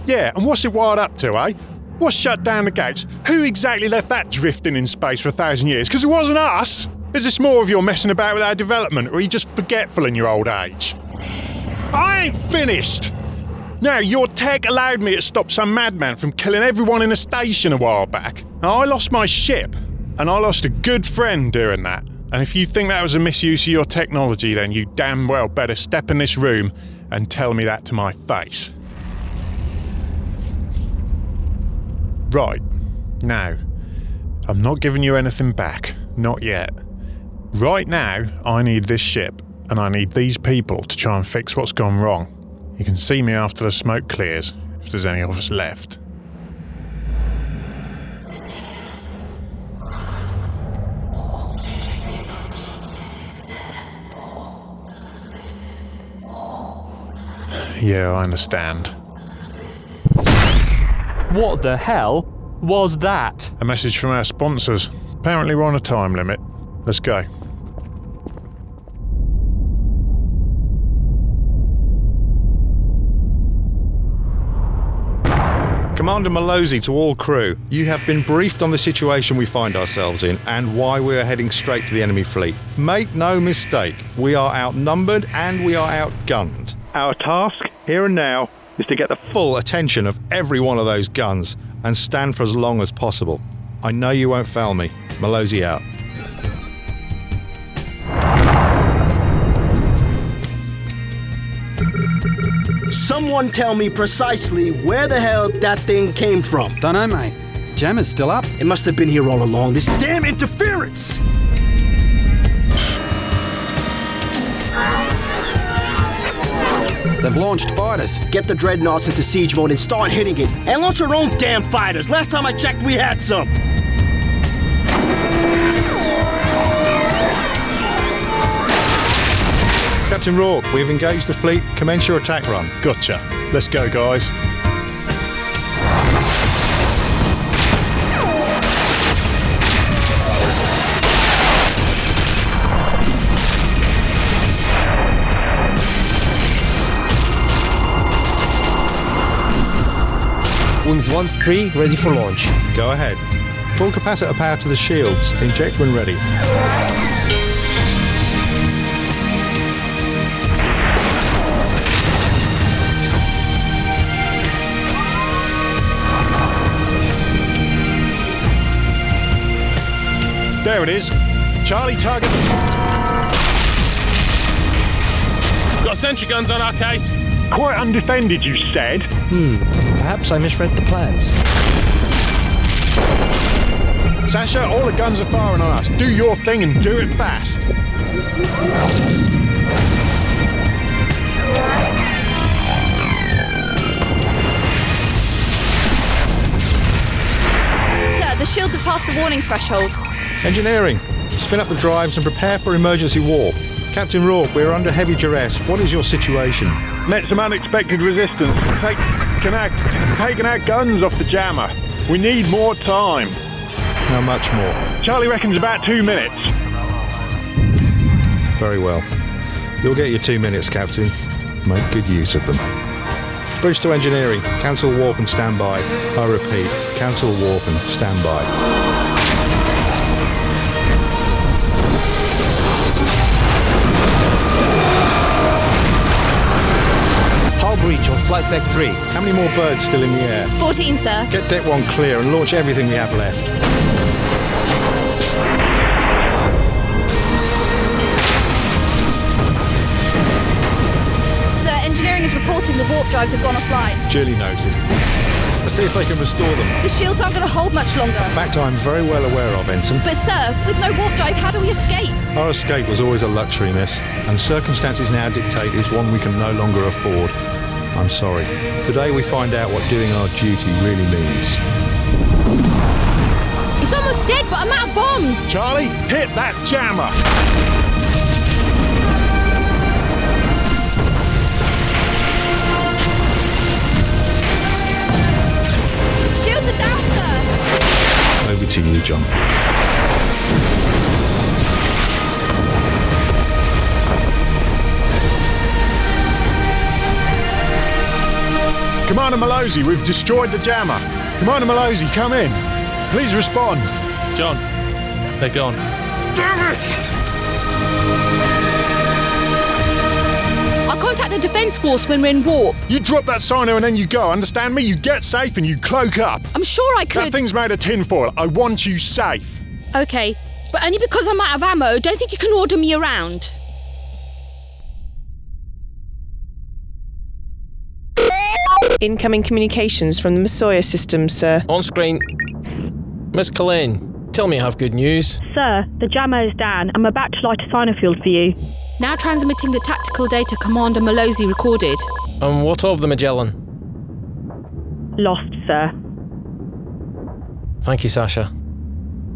Yeah, and what's it wired up to, eh? What's shut down the gates? Who exactly left that drifting in space for 1,000 years? Because it wasn't us! Is this more of your messing about with our development, or are you just forgetful in your old age? I ain't finished! Now, your tech allowed me to stop some madman from killing everyone in a station a while back. Now, I lost my ship, and I lost a good friend doing that. And if you think that was a misuse of your technology, then you damn well better step in this room and tell me that to my face. Right. Now, I'm not giving you anything back. Not yet. Right now, I need this ship, and I need these people to try and fix what's gone wrong. You can see me after the smoke clears, if there's any of us left. Yeah, I understand. What the hell was that? A message from our sponsors. Apparently we're on a time limit. Let's go. Commander Malozzi to all crew, you have been briefed on the situation we find ourselves in and why we are heading straight to the enemy fleet. Make no mistake, we are outnumbered and we are outgunned. Our task, here and now, is to get the full attention of every one of those guns and stand for as long as possible. I know you won't fail me. Malozzi out. Someone tell me precisely where the hell that thing came from. Dunno, mate. Jammer's still up. It must have been here all along. This damn interference! They've launched fighters. Get the dreadnoughts into siege mode and start hitting it. And launch your own damn fighters. Last time I checked, we had some. Captain Rourke, we've engaged the fleet. Commence your attack run. Gotcha. Let's go, guys. Wings 1 to 3, ready for launch. Go ahead. Full capacitor power to the shields. Inject when ready. There it is. Charlie, target. Got sentry guns on our case. Quite undefended, you said. Perhaps I misread the plans. Sasha, all the guns are firing on us. Do your thing and do it fast. Sir, the shields have passed the warning threshold. Engineering, spin up the drives and prepare for emergency warp. Captain Rourke, we're under heavy duress. What is your situation? Met some unexpected resistance. Taking our guns off the jammer. We need more time. How much more? Charlie reckons about 2 minutes. Very well. You'll get your 2 minutes, Captain. Make good use of them. Bridge to engineering. Cancel warp and stand by. I repeat, cancel warp and stand by. Breach on flight deck 3. How many more birds still in the air? 14, sir. Get deck 1 clear and launch everything we have left. Sir, engineering is reporting the warp drives have gone offline. Duly noted. Let's see if they can restore them. The shields aren't going to hold much longer. A fact I'm very well aware of, Ensign. But sir, with no warp drive, how do we escape? Our escape was always a luxury, miss, and circumstances now dictate is one we can no longer afford. I'm sorry. Today we find out what doing our duty really means. It's almost dead, but I'm out of bombs. Charlie, hit that jammer. Shields are down, sir. Over to you, John. Commander Malozzi, we've destroyed the jammer. Commander Malozzi, come in. Please respond. John, they're gone. Damn it! I'll contact the defence force when we're in warp. You drop that sino and then you go, understand me? You get safe and you cloak up. I'm sure I could. That thing's made of tinfoil. I want you safe. Okay, but only because I'm out of ammo. Don't think you can order me around. Incoming communications from the Messiah system, sir. On screen. Miss Colleen, tell me I have good news. Sir, the jammer is down. I'm about to light a sinofield for you. Now transmitting the tactical data Commander Malozzi recorded. And what of the Magellan? Lost, sir. Thank you, Sasha.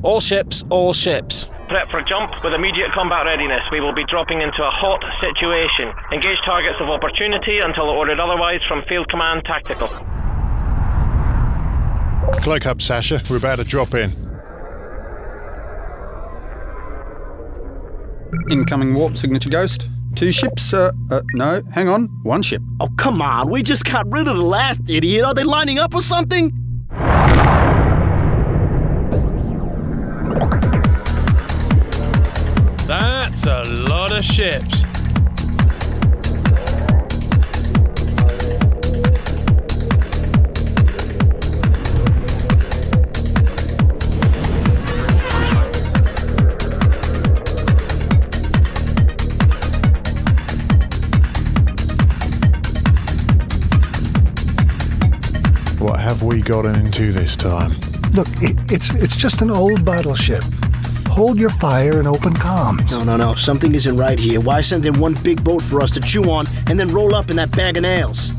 All ships, all ships. prep for jump with immediate combat readiness. We will be dropping into a hot situation. Engage targets of opportunity until ordered otherwise from Field Command Tactical. Cloak up, Sasha. We're about to drop in. Incoming warp signature Ghost. 2 ships, no, hang on, 1 ship. Oh, come on, we just got rid of the last idiot. Are they lining up or something? That's a lot of ships. What have we gotten into this time? Look, it's just an old battleship. Hold your fire and open comms. No. Something isn't right here. Why send in one big boat for us to chew on and then roll up in that bag of nails?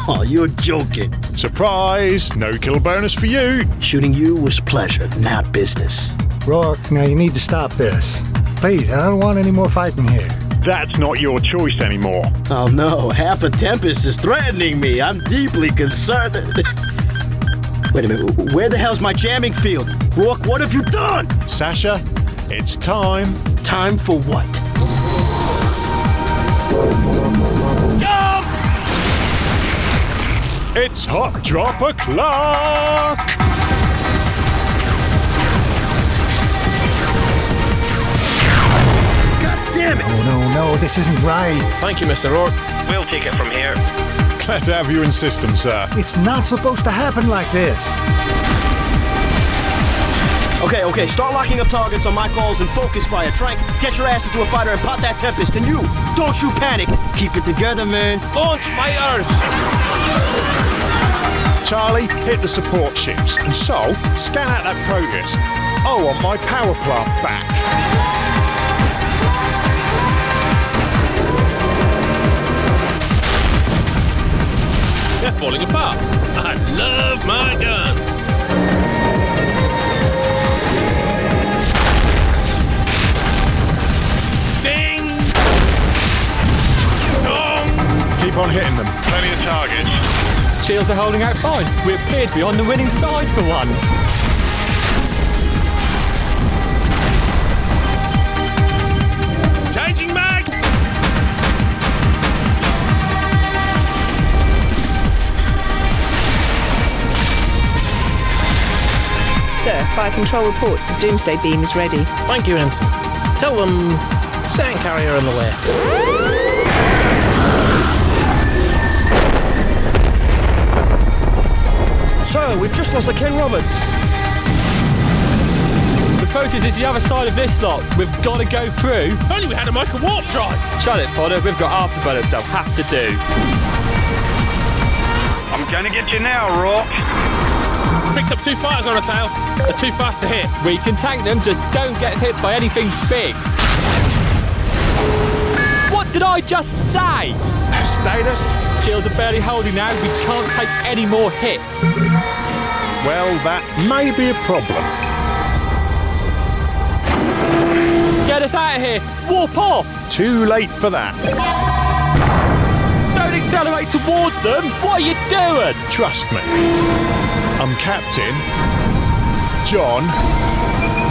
Oh, you're joking. Surprise! No kill bonus for you. Shooting you was pleasure, not business. Rourke, now you need to stop this. Please, I don't want any more fighting here. That's not your choice anymore. Oh no, half a Tempest is threatening me. I'm deeply concerned. Wait a minute, where the hell's my jamming field? Rourke, what have you done? Sasha, it's time. Time for what? Jump! It's hot drop o'clock! Damn it! Oh, no, this isn't right. Thank you, Mr. Rourke. We'll take it from here. Glad to have you in system, sir. It's not supposed to happen like this. Okay, start locking up targets on my calls and focus fire. Trank, get your ass into a fighter and pot that Tempest. And you, don't you panic. Keep it together, man. Launch fighters! Charlie, hit the support ships. And Sol, scan out that Proteus. I want my power plant back. They're falling apart. I love my gun. Ding! Dong! Keep on hitting them. Plenty of targets. Shields are holding out fine. We appear to be on the winning side for once. Changing mag! Sir, fire control reports the Doomsday beam is ready. Thank you, Ensign. Tell them sand carrier on the way. Sir, we've just lost a Ken Roberts. The Proteus is the other side of this lot. We've got to go through. Only we had a micro warp drive. Shut it, Fodder. We've got afterburners they'll have to do. I'm gonna get you now, Rourke. Picked up 2 fighters on a tail. They're too fast to hit. We can tank them, just don't get hit by anything big. What did I just say? Status? Shields are barely holding now. We can't take any more hits. Well, that may be a problem. Get us out of here. Warp off. Too late for that. Don't accelerate towards them. What are you doing? Trust me. I'm Captain John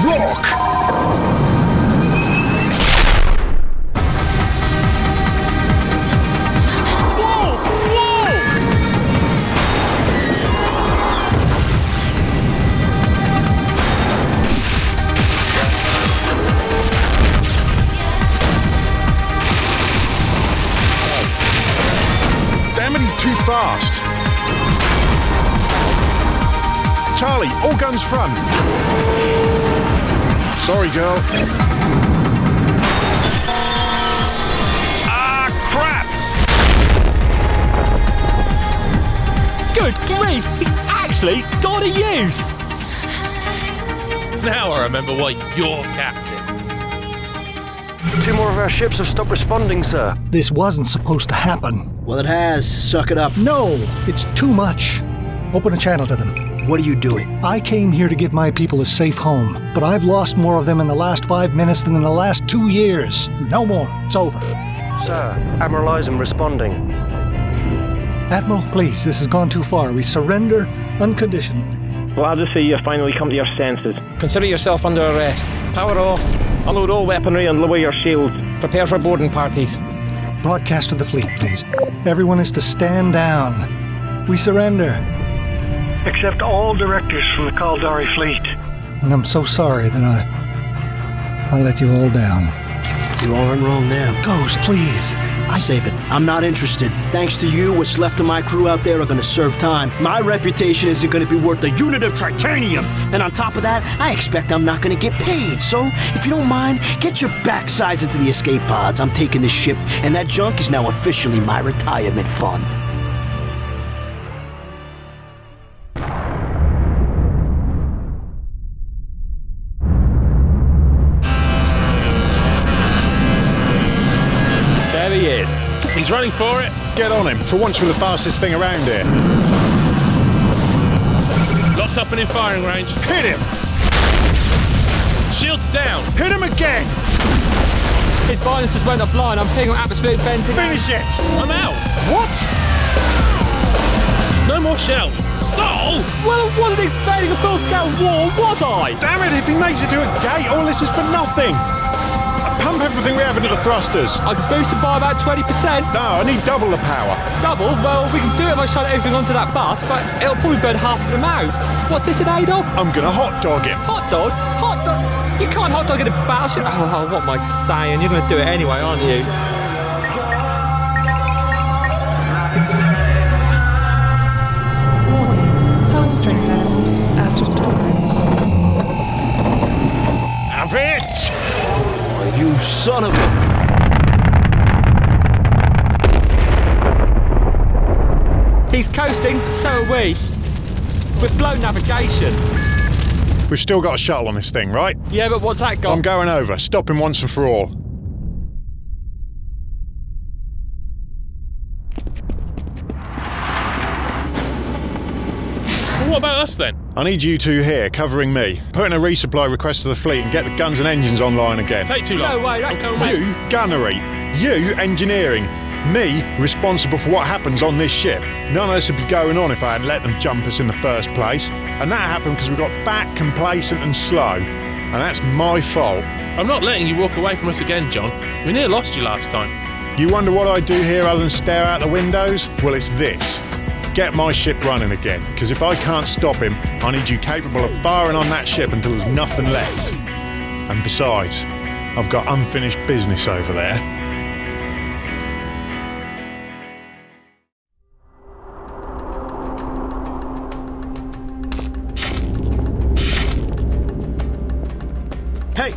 Rourke. He's too fast. Charlie, all guns front. Sorry, girl. Ah, crap! Good grief! He's actually got a use! Now I remember why you're captain. 2 more of our ships have stopped responding, sir. This wasn't supposed to happen. Well, it has. Suck it up. No, it's too much. Open a channel to them. What are you doing? I came here to give my people a safe home, but I've lost more of them in the last 5 minutes than in the last 2 years. No more. It's over. Sir, Admiral Eisen responding. Admiral, please, this has gone too far. We surrender unconditionally. Glad to see you finally come to your senses. Consider yourself under arrest. Power off. Unload all weaponry and lower your shields. Prepare for boarding parties. Broadcast to the fleet, please. Everyone is to stand down. We surrender. Accept all directives from the Caldari fleet. And I'm so sorry that I'll let you all down. You aren't wrong there. Ghost, please. Save it. I'm not interested. Thanks to you, what's left of my crew out there are gonna serve time. My reputation isn't gonna be worth a unit of titanium. And on top of that, I expect I'm not gonna get paid. So, if you don't mind, get your backsides into the escape pods. I'm taking this ship, and that junk is now officially my retirement fund. He's running for it. Get on him. For once we're the fastest thing around here. Locked up and in firing range. Hit him! Shields down. Hit him again! His violence just went offline. I'm picking up atmospheric venting. Finish it! I'm out. What? No more shells. Sol? Well, I wasn't expecting a full-scale war, was I? Damn it, if he makes it to a gate, all this is for nothing. Pump everything we have into the thrusters. I can boost it by about 20%. No, I need double the power. Double? Well, we can do it if I shut everything onto that bus, but it'll probably burn half of them out. What's this in aid of? I'm gonna hot dog him. Hot dog? Hot dog? You can't hot dog in a battleship. Oh, what am I saying? You're gonna do it anyway, aren't you? Warning. Hull strength levels out of tolerance. Have it! You son of a... He's coasting, so are we. We've blown navigation. We've still got a shuttle on this thing, right? Yeah, but what's that got? I'm going over. Stop him once and for all. Well, what about us then? I need you two here, covering me. Put in a resupply request to the fleet and get the guns and engines online again. Take too long. No way, I'm coming back. You, gunnery. You, engineering. Me, responsible for what happens on this ship. None of this would be going on if I hadn't let them jump us in the first place. And that happened because we got fat, complacent and slow. And that's my fault. I'm not letting you walk away from us again, John. We nearly lost you last time. You wonder what I do here other than stare out the windows? Well, it's this. Get my ship running again, because if I can't stop him, I need you capable of firing on that ship until there's nothing left. And besides, I've got unfinished business over there. Hey!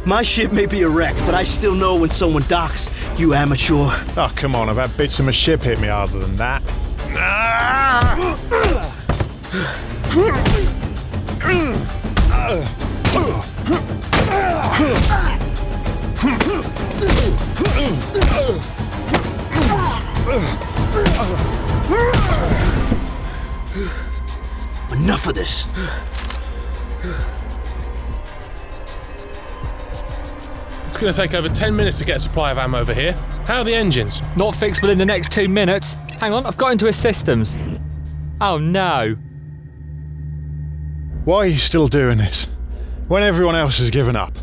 My ship may be a wreck, but I still know when someone docks, you amateur. Oh, come on, I've had bits of my ship hit me harder than that. Enough of this. It's going to take over 10 minutes to get a supply of ammo over here. How are the engines? Not fixable in the next 2 minutes. Hang on, I've got into his systems. Oh no. Why are you still doing this? When everyone else has given up.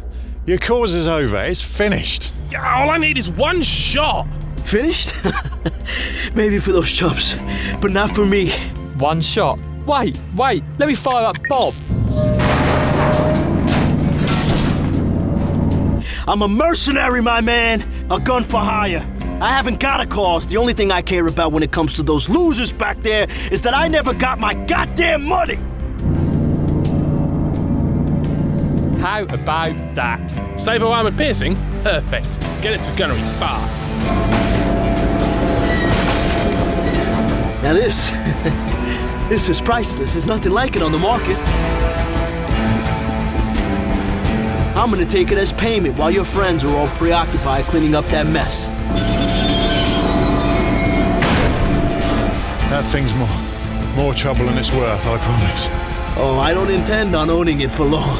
Your cause is over, it's finished. All I need is one shot. Finished? Maybe for those chumps, but not for me. One shot? Wait, let me fire up Bob. I'm a mercenary, my man. A gun for hire. I haven't got a cause. The only thing I care about when it comes to those losers back there is that I never got my goddamn money. How about that? Save armor piercing? Perfect. Get it to gunnery fast. Now this is priceless. There's nothing like it on the market. I'm gonna take it as payment while your friends are all preoccupied cleaning up that mess. That thing's More trouble than it's worth, I promise. Oh, I don't intend on owning it for long.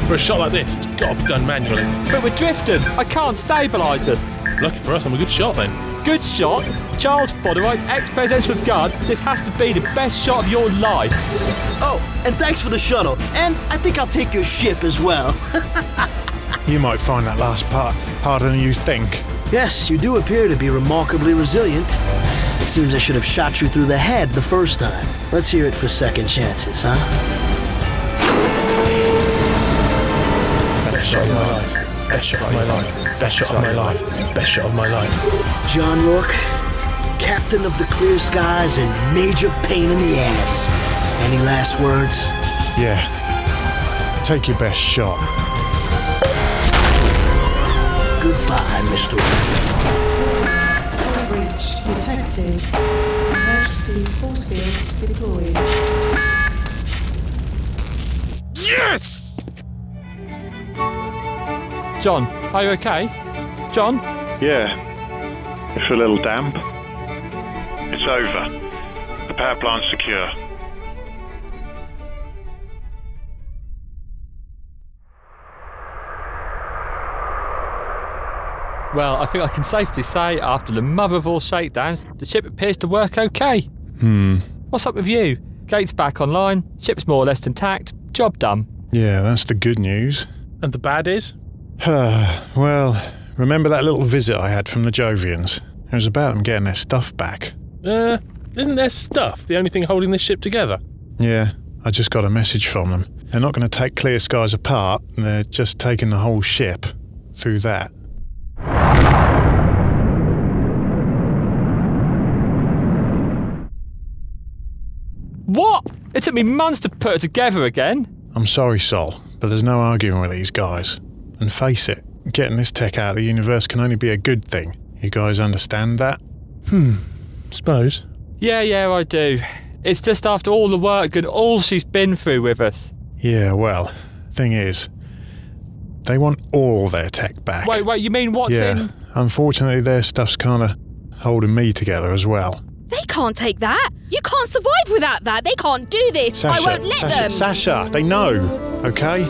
For a shot like this, it's got to be done manually. But we're drifting. I can't stabilise us. Lucky for us, I'm a good shot then. Good shot? Charles Fodderite, ex-presidential guard. This has to be the best shot of your life. Oh, and thanks for the shuttle. And I think I'll take your ship as well. You might find that last part harder than you think. Yes, you do appear to be remarkably resilient. It seems I should have shot you through the head the first time. Let's hear it for second chances, huh? Best shot of my life. Best shot of my life. Best shot of my life. Best shot of my life. John Rourke, captain of the clear skies and major pain in the ass. Any last words? Yeah. Take your best shot. Goodbye, Mr. Breach detected. Emergency force fields deployed. Yes! John, are you okay? John? Yeah. It's a little damp. It's over. The power plant's secure. Well, I think I can safely say, after the mother of all shakedowns, the ship appears to work okay. What's up with you? Gates back online, ship's more or less intact, job done. Yeah, that's the good news. And the bad is? Well, remember that little visit I had from the Jovians? It was about them getting their stuff back. Isn't their stuff the only thing holding this ship together? Yeah, I just got a message from them. They're not going to take Clear Skies apart, they're just taking the whole ship through that. What? It took me months to put it together again. I'm sorry, Sol, but there's no arguing with these guys. And face it, getting this tech out of the universe can only be a good thing. You guys understand that? Suppose. Yeah, I do. It's just after all the work and all she's been through with us. Yeah, well, thing is, they want all their tech back. Wait, you mean what's in? Unfortunately, their stuff's kind of holding me together as well. They can't take that. You can't survive without that. They can't do this. I won't let them. Sasha, they know, okay?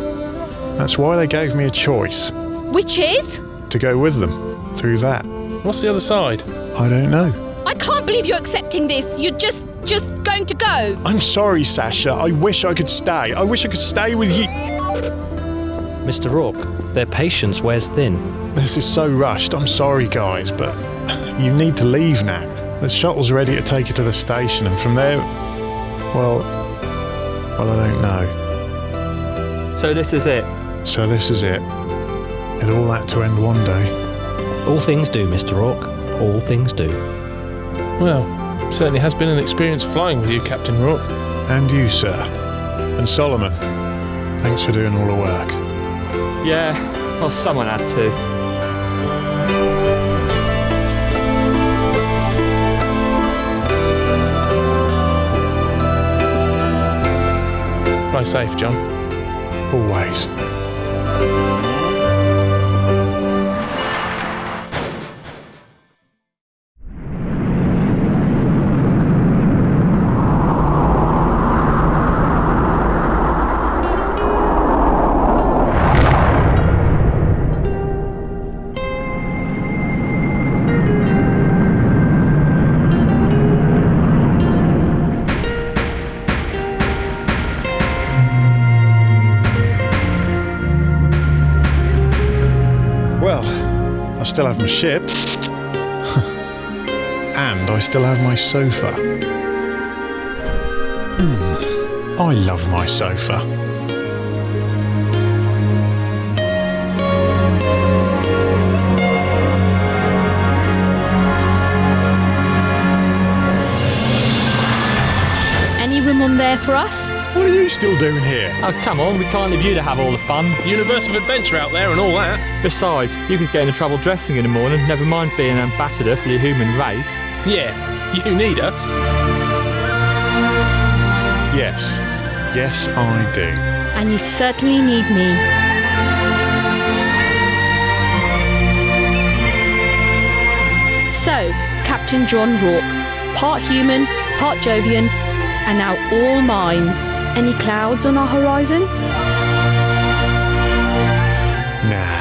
That's why they gave me a choice. Which is? To go with them, through that. What's the other side? I don't know. I can't believe you're accepting this. You're just going to go. I'm sorry, Sasha. I wish I could stay. I wish I could stay with you. Mr. Rourke, their patience wears thin. This is so rushed. I'm sorry, guys, but you need to leave now. The shuttle's ready to take you to the station, and from there, well, I don't know. So this is it? So this is it. It all had to end one day. All things do, Mr. Rourke. All things do. Well, certainly has been an experience flying with you, Captain Rourke. And you, sir. And Solomon, thanks for doing all the work. Yeah, well, someone had to. Fly safe, John. Always. I still have my ship. And I still have my sofa. I love my sofa. Any room on there for us? What are you still doing here? Oh, come on, we can't leave you to have all the fun. Universe of adventure out there and all that. Besides, you could get into trouble dressing in the morning, never mind being an ambassador for the human race. Yeah, you need us. Yes. Yes, I do. And you certainly need me. So, Captain John Rourke, part human, part Jovian, and now all mine. Any clouds on our horizon? Nah.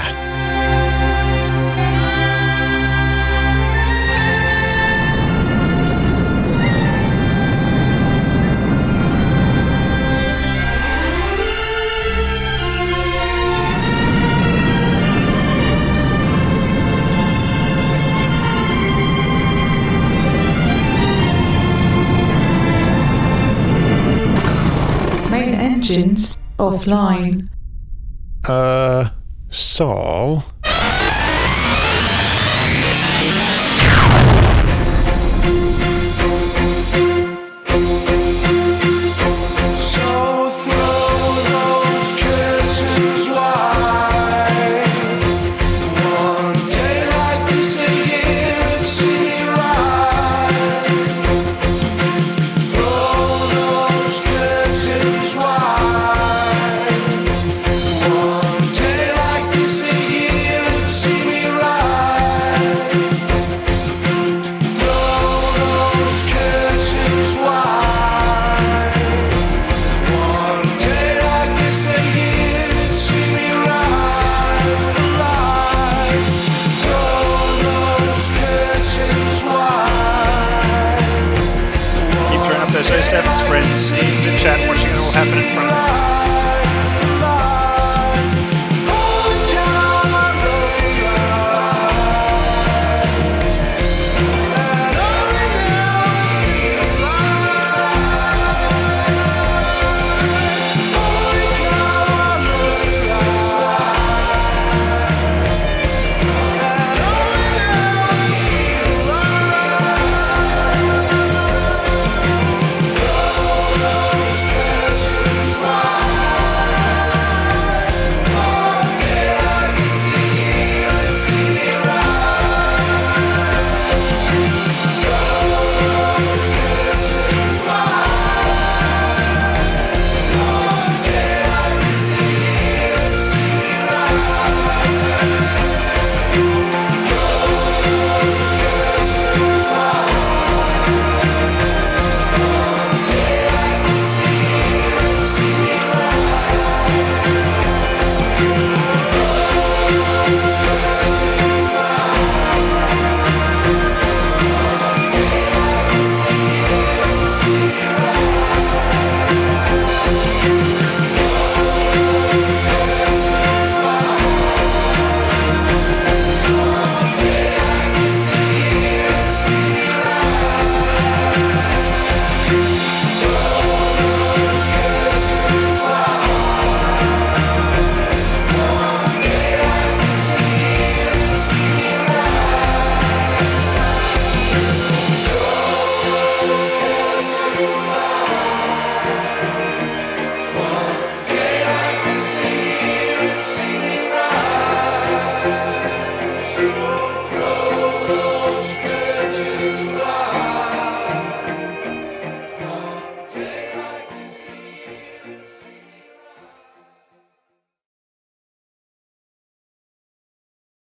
Main engines offline. Sol? Those 07s friends in the chat watching it all happen in front of them.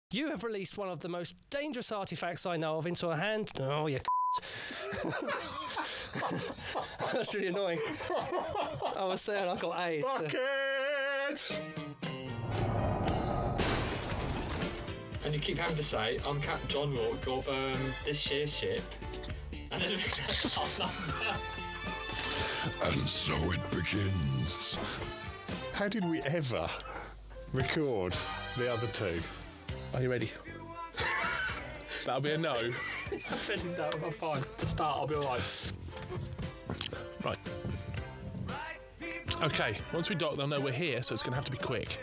You have released one of the most dangerous artifacts I know of into a hand... Oh, you That's really annoying. I was there and I got AIDS. Buckets! And you keep having to say, I'm Captain John Rourke of this sheer ship. And then and so it begins. How did we ever record the other two? Are you ready? That'll be a no. I'm feeling that, I'm fine. To start, I'll be alright. Right. Okay, once we dock, they'll know we're here, so it's going to have to be quick.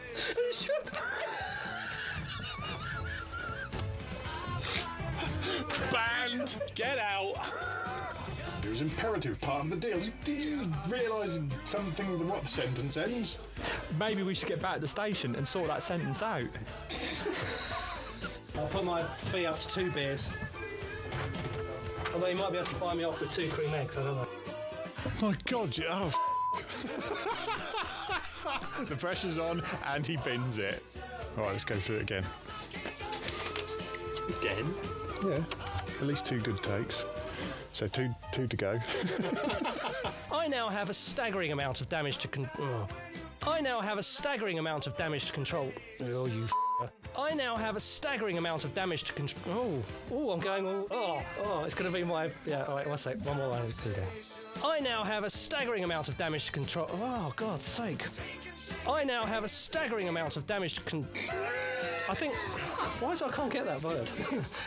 Banned! Get out! It was imperative part of the deal. Did you realise something what the sentence ends? Maybe we should get back to the station and sort that sentence out. I'll put my fee up to 2 beers. Although you might be able to buy me off with 2 cream eggs, I don't know. My God, the pressure's on and he bins it. Alright, let's go through it again. Again? Yeah. At least 2 good takes. So two to go. I now have a staggering amount of damage to control. I now have a staggering amount of damage to control. Oh, you I now have a staggering amount of damage to control. Oh, I'm going all... Oh, it's going to be my... Yeah, all right, one sec. One more line. I now have a staggering amount of damage to control... Oh, God's sake. I now have a staggering amount of damage to I think... Why is I can't get that word?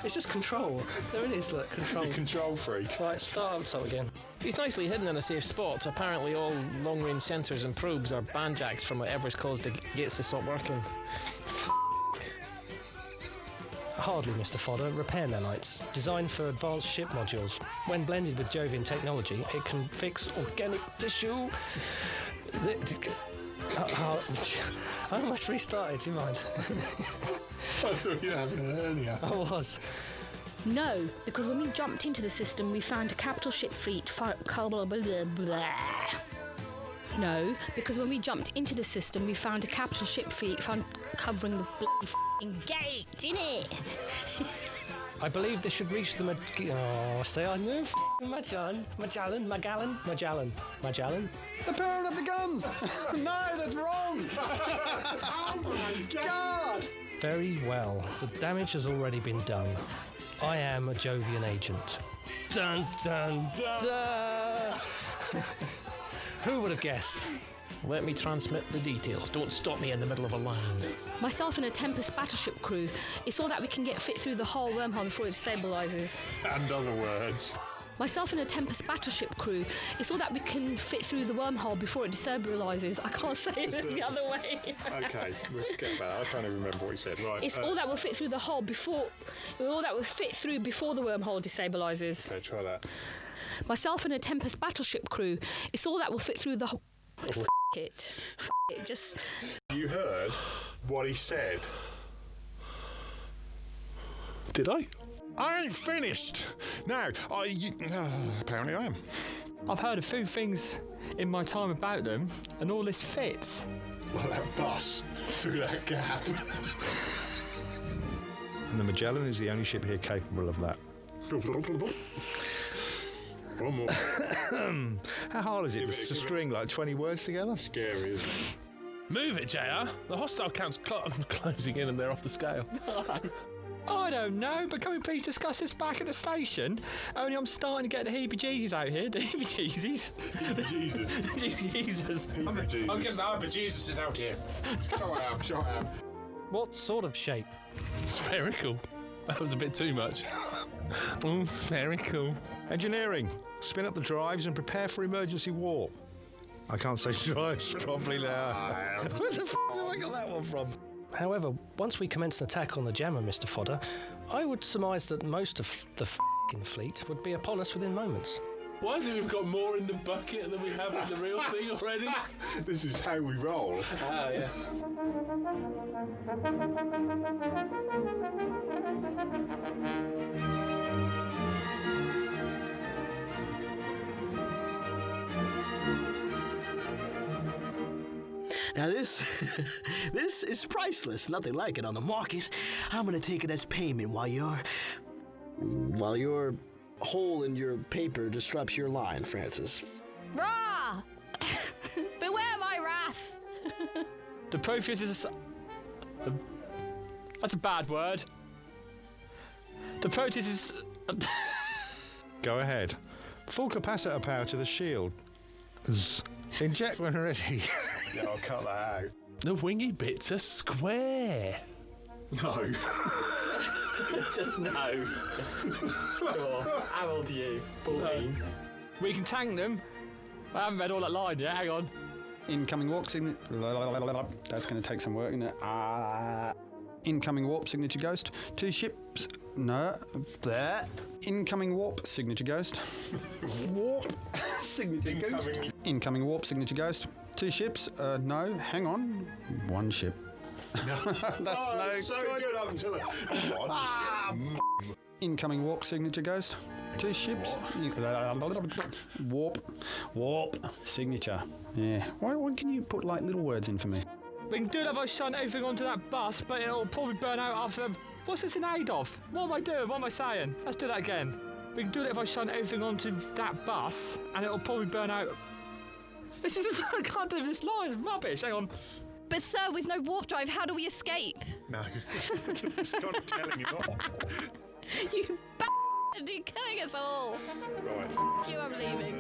It's just control. There it is, look, control. You're a control freak. Right, start again. He's nicely hidden in a safe spot. Apparently all long-range sensors and probes are banjacked from whatever's caused the gates to stop working. Hardly, Mr. Fodder. Repair nanites, designed for advanced ship modules. When blended with Jovian technology, it can fix organic tissue. I almost restarted, do you mind? I thought you were having a hernia. I was. No, because when we jumped into the system, we found a capital ship fleet. No, because when we jumped into the system, we found a capital ship fleet covering the bloody f***ing gate, innit? I believe this should reach the Magellan. The parent of the guns! No, that's wrong! Oh my God! Very well. The damage has already been done. I am a Jovian agent. Dun dun dun! Who would have guessed? Let me transmit the details. Don't stop me in the middle of a line. Myself and a Tempest battleship crew. It's all that we can get fit through the hull wormhole before it destabilises. And other words. Myself and a Tempest battleship crew. It's all that we can fit through the wormhole before it destabilises. I can't say it the other way. Okay, we'll get that. I can't even remember what he said. Right. It's all that will fit through the hull before... All that will fit through before the wormhole destabilises. Okay, try that. Myself and a Tempest battleship crew. It's all that will fit through the... It. Just... You heard what he said. Did I? I ain't finished. No, apparently I am. I've heard a few things in my time about them, and all this fits. Well, that bus through that gap. And the Magellan is the only ship here capable of that. One more. How hard is it to string like 20 words together? Scary, isn't it? Move it, JR. The hostile count's closing in and they're off the scale. I don't know, but can we please discuss this back at the station? Only I'm starting to get the heebie-jeebies out here. The heebie-jeebies. Jesus. I'm getting the heebie-jeebies out here. Show I am. What sort of shape? Spherical. That was a bit too much. Oh, spherical. Engineering. Spin up the drives and prepare for emergency warp. I can't say drives properly now. Where the f*** have I got that one from? However, once we commence an attack on the jammer, Mr. Fodder, I would surmise that most of the f***ing fleet would be upon us within moments. Why is it we've got more in the bucket than we have in the real thing already? This is how we roll. Ah, yeah. Now this is priceless. Nothing like it on the market. I'm gonna take it as payment while your hole in your paper disrupts your line, Francis. Rah! Beware my wrath! The Protheus is that's a bad word. The Proteus is... Go ahead. Full capacitor power to the shield. Inject when ready. Yeah, I'll cut that out. The wingy bits are square. No. Just no. Sure. How old are you? 14. We can tank them. I haven't read all that line yet. Hang on. Incoming warp signature. That's going to take some work, isn't it? Incoming warp signature ghost. 2 ships. No. There. Incoming warp signature ghost. Warp signature ghost. Incoming warp signature ghost. 2 ships. No. Hang on. 1 ship. That's no so good up until the... Incoming warp signature ghost. 2 ships. Warp signature. Yeah. Why can you put like little words in for me? We can do that if I shunt everything onto that bus, but it'll probably burn out after What's this in aid of? What am I doing? What am I saying? Let's do that again. We can do it if I shine everything onto that bus, and it'll probably burn out. This is I can't do this line. It's rubbish. Hang on. But sir, with no warp drive, how do we escape? No, it's not telling you not. You bastard! You're killing us all. Right. You, I'm leaving.